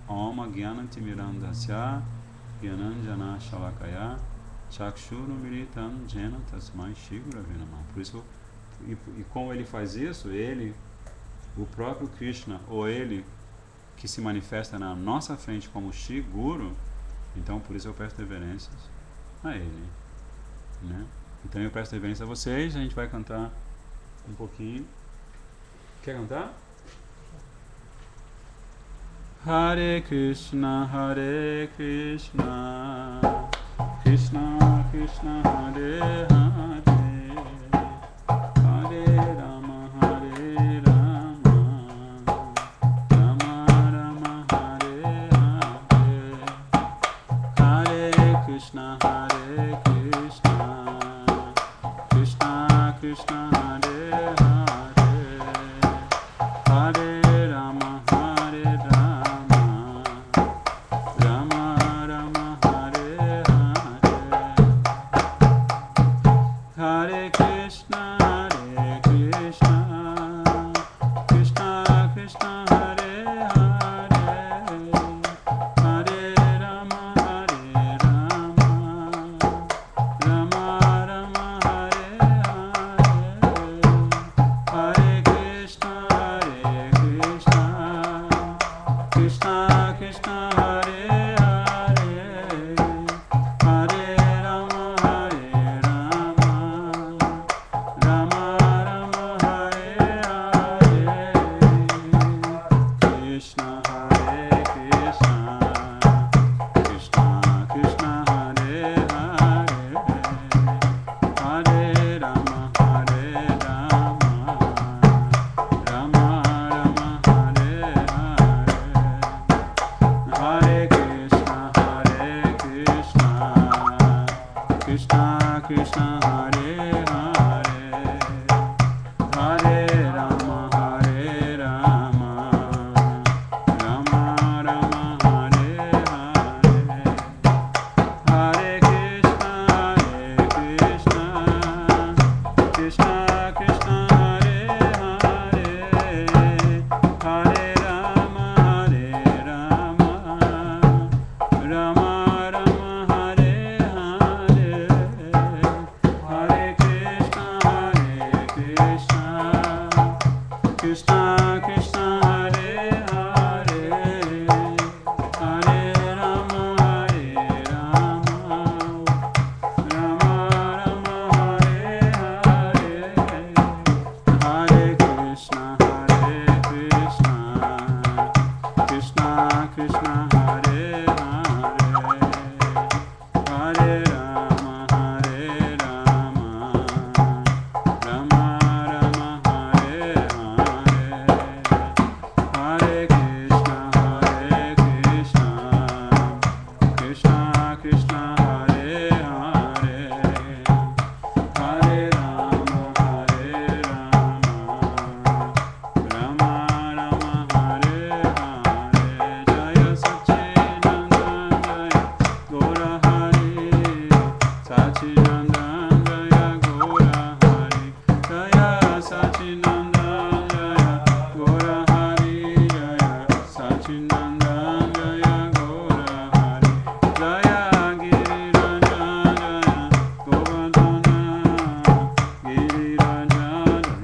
Om Gyanantimirandasya Gyananjana Shalakaya Chakshuru Miritam Jena Tasmai Shri Gurave Namah. Por isso, e como ele faz isso, ele o próprio Krishna, ou ele que se manifesta na nossa frente como Shri Guru, então por isso eu presto reverências a ele, né? Então eu presto reverência a vocês, a gente vai cantar um pouquinho. Quer cantar? Hare Krishna, Krishna Krishna, Hare Hare, Hare Rama, Hare Rama, Rama Rama, Hare Hare, Hare Krishna, Krishna Krishna, Hare Hare, Hare Rama, Hare Rama, Rama Rama, Hare Hare, Hare Krishna, Krishna Krishna, Hare Hare, Hare Rama, Hare Rama, Rama Rama, Hare Hare, Hare Krishna, Krishna Krishna, Hare Hare, Hare Rama, Hare Rama, Rama Rama, Hare Hare, Krishna Hare Krishna, Krishna Krishna, Hare Hare, Hare Rama, Hare Rama, Rama Rama, Hare Hare, Hare Krishna, Krishna Krishna, Hare Hare, Hare Rama, Hare Rama, Rama Rama, Hare Hare, Hare Krishna, Krishna Krishna, Hare Hare, Hare Rama, Hare Rama, Rama Rama, Hare Hare, Hare Krishna, Krishna Krishna, Hare Hare, Hare Rama, Hare Rama, Rama Rama, Hare Hare, Hare Krishna, Krishna Krishna, Hare Hare, Hare Rama, Hare Rama, Rama Rama, Hare Hare, Hare Krishna, Krishna Krishna, Hare Hare, Hare Rama, Hare Rama, Rama Rama, Hare Hare, Jaya Satchidananda, Jaya Gaura Hari, Satchidananda, Jaya Gaura Hari, Jaya Satchidananda, Jaya Gaura Hari, Jaya Satchidananda, Jaya Gaura Hari, Jaya Giriranja, Jaya Govardhana, Giriranja,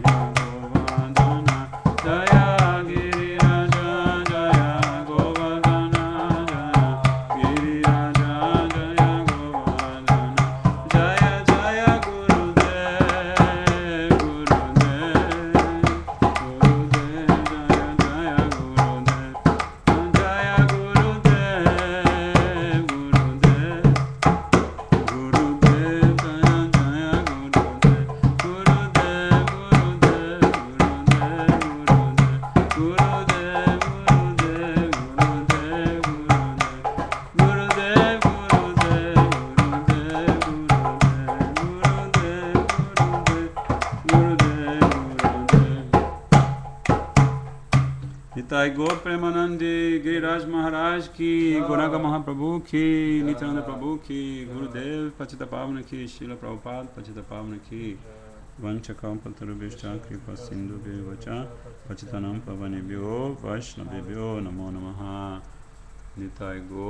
Jaya Govardhana, Jaya Giriranja, Jaya Govardhana, Jaya Giriranja, Jaya Govardhana, Jaya Jaya Gurudev, Gurudev, Gurudev, Jaya Jaya Gurudev, Jaya Gurudev, Gurudev, Gurudev, Jaya Jaya Gurudev, Gurudev, Gurudev, Gurudev, Gurudev, Gurudev, Gurudev, Gurudev, Gurudev, Nitai Gaur Premanandi Giriraj Maharaj ki, Gauranga Mahaprabhu ki, Nityananda Prabhu ki, Gurudev Patita Pavana ki, Srila Prabhupada Patita Pavana ki, Vanchakam Patarubhishta Kripa Sindhu Vacha, Pachitanam Pavanebhyo Vaishnavebhyo Namo Namaha. Nitai Gaur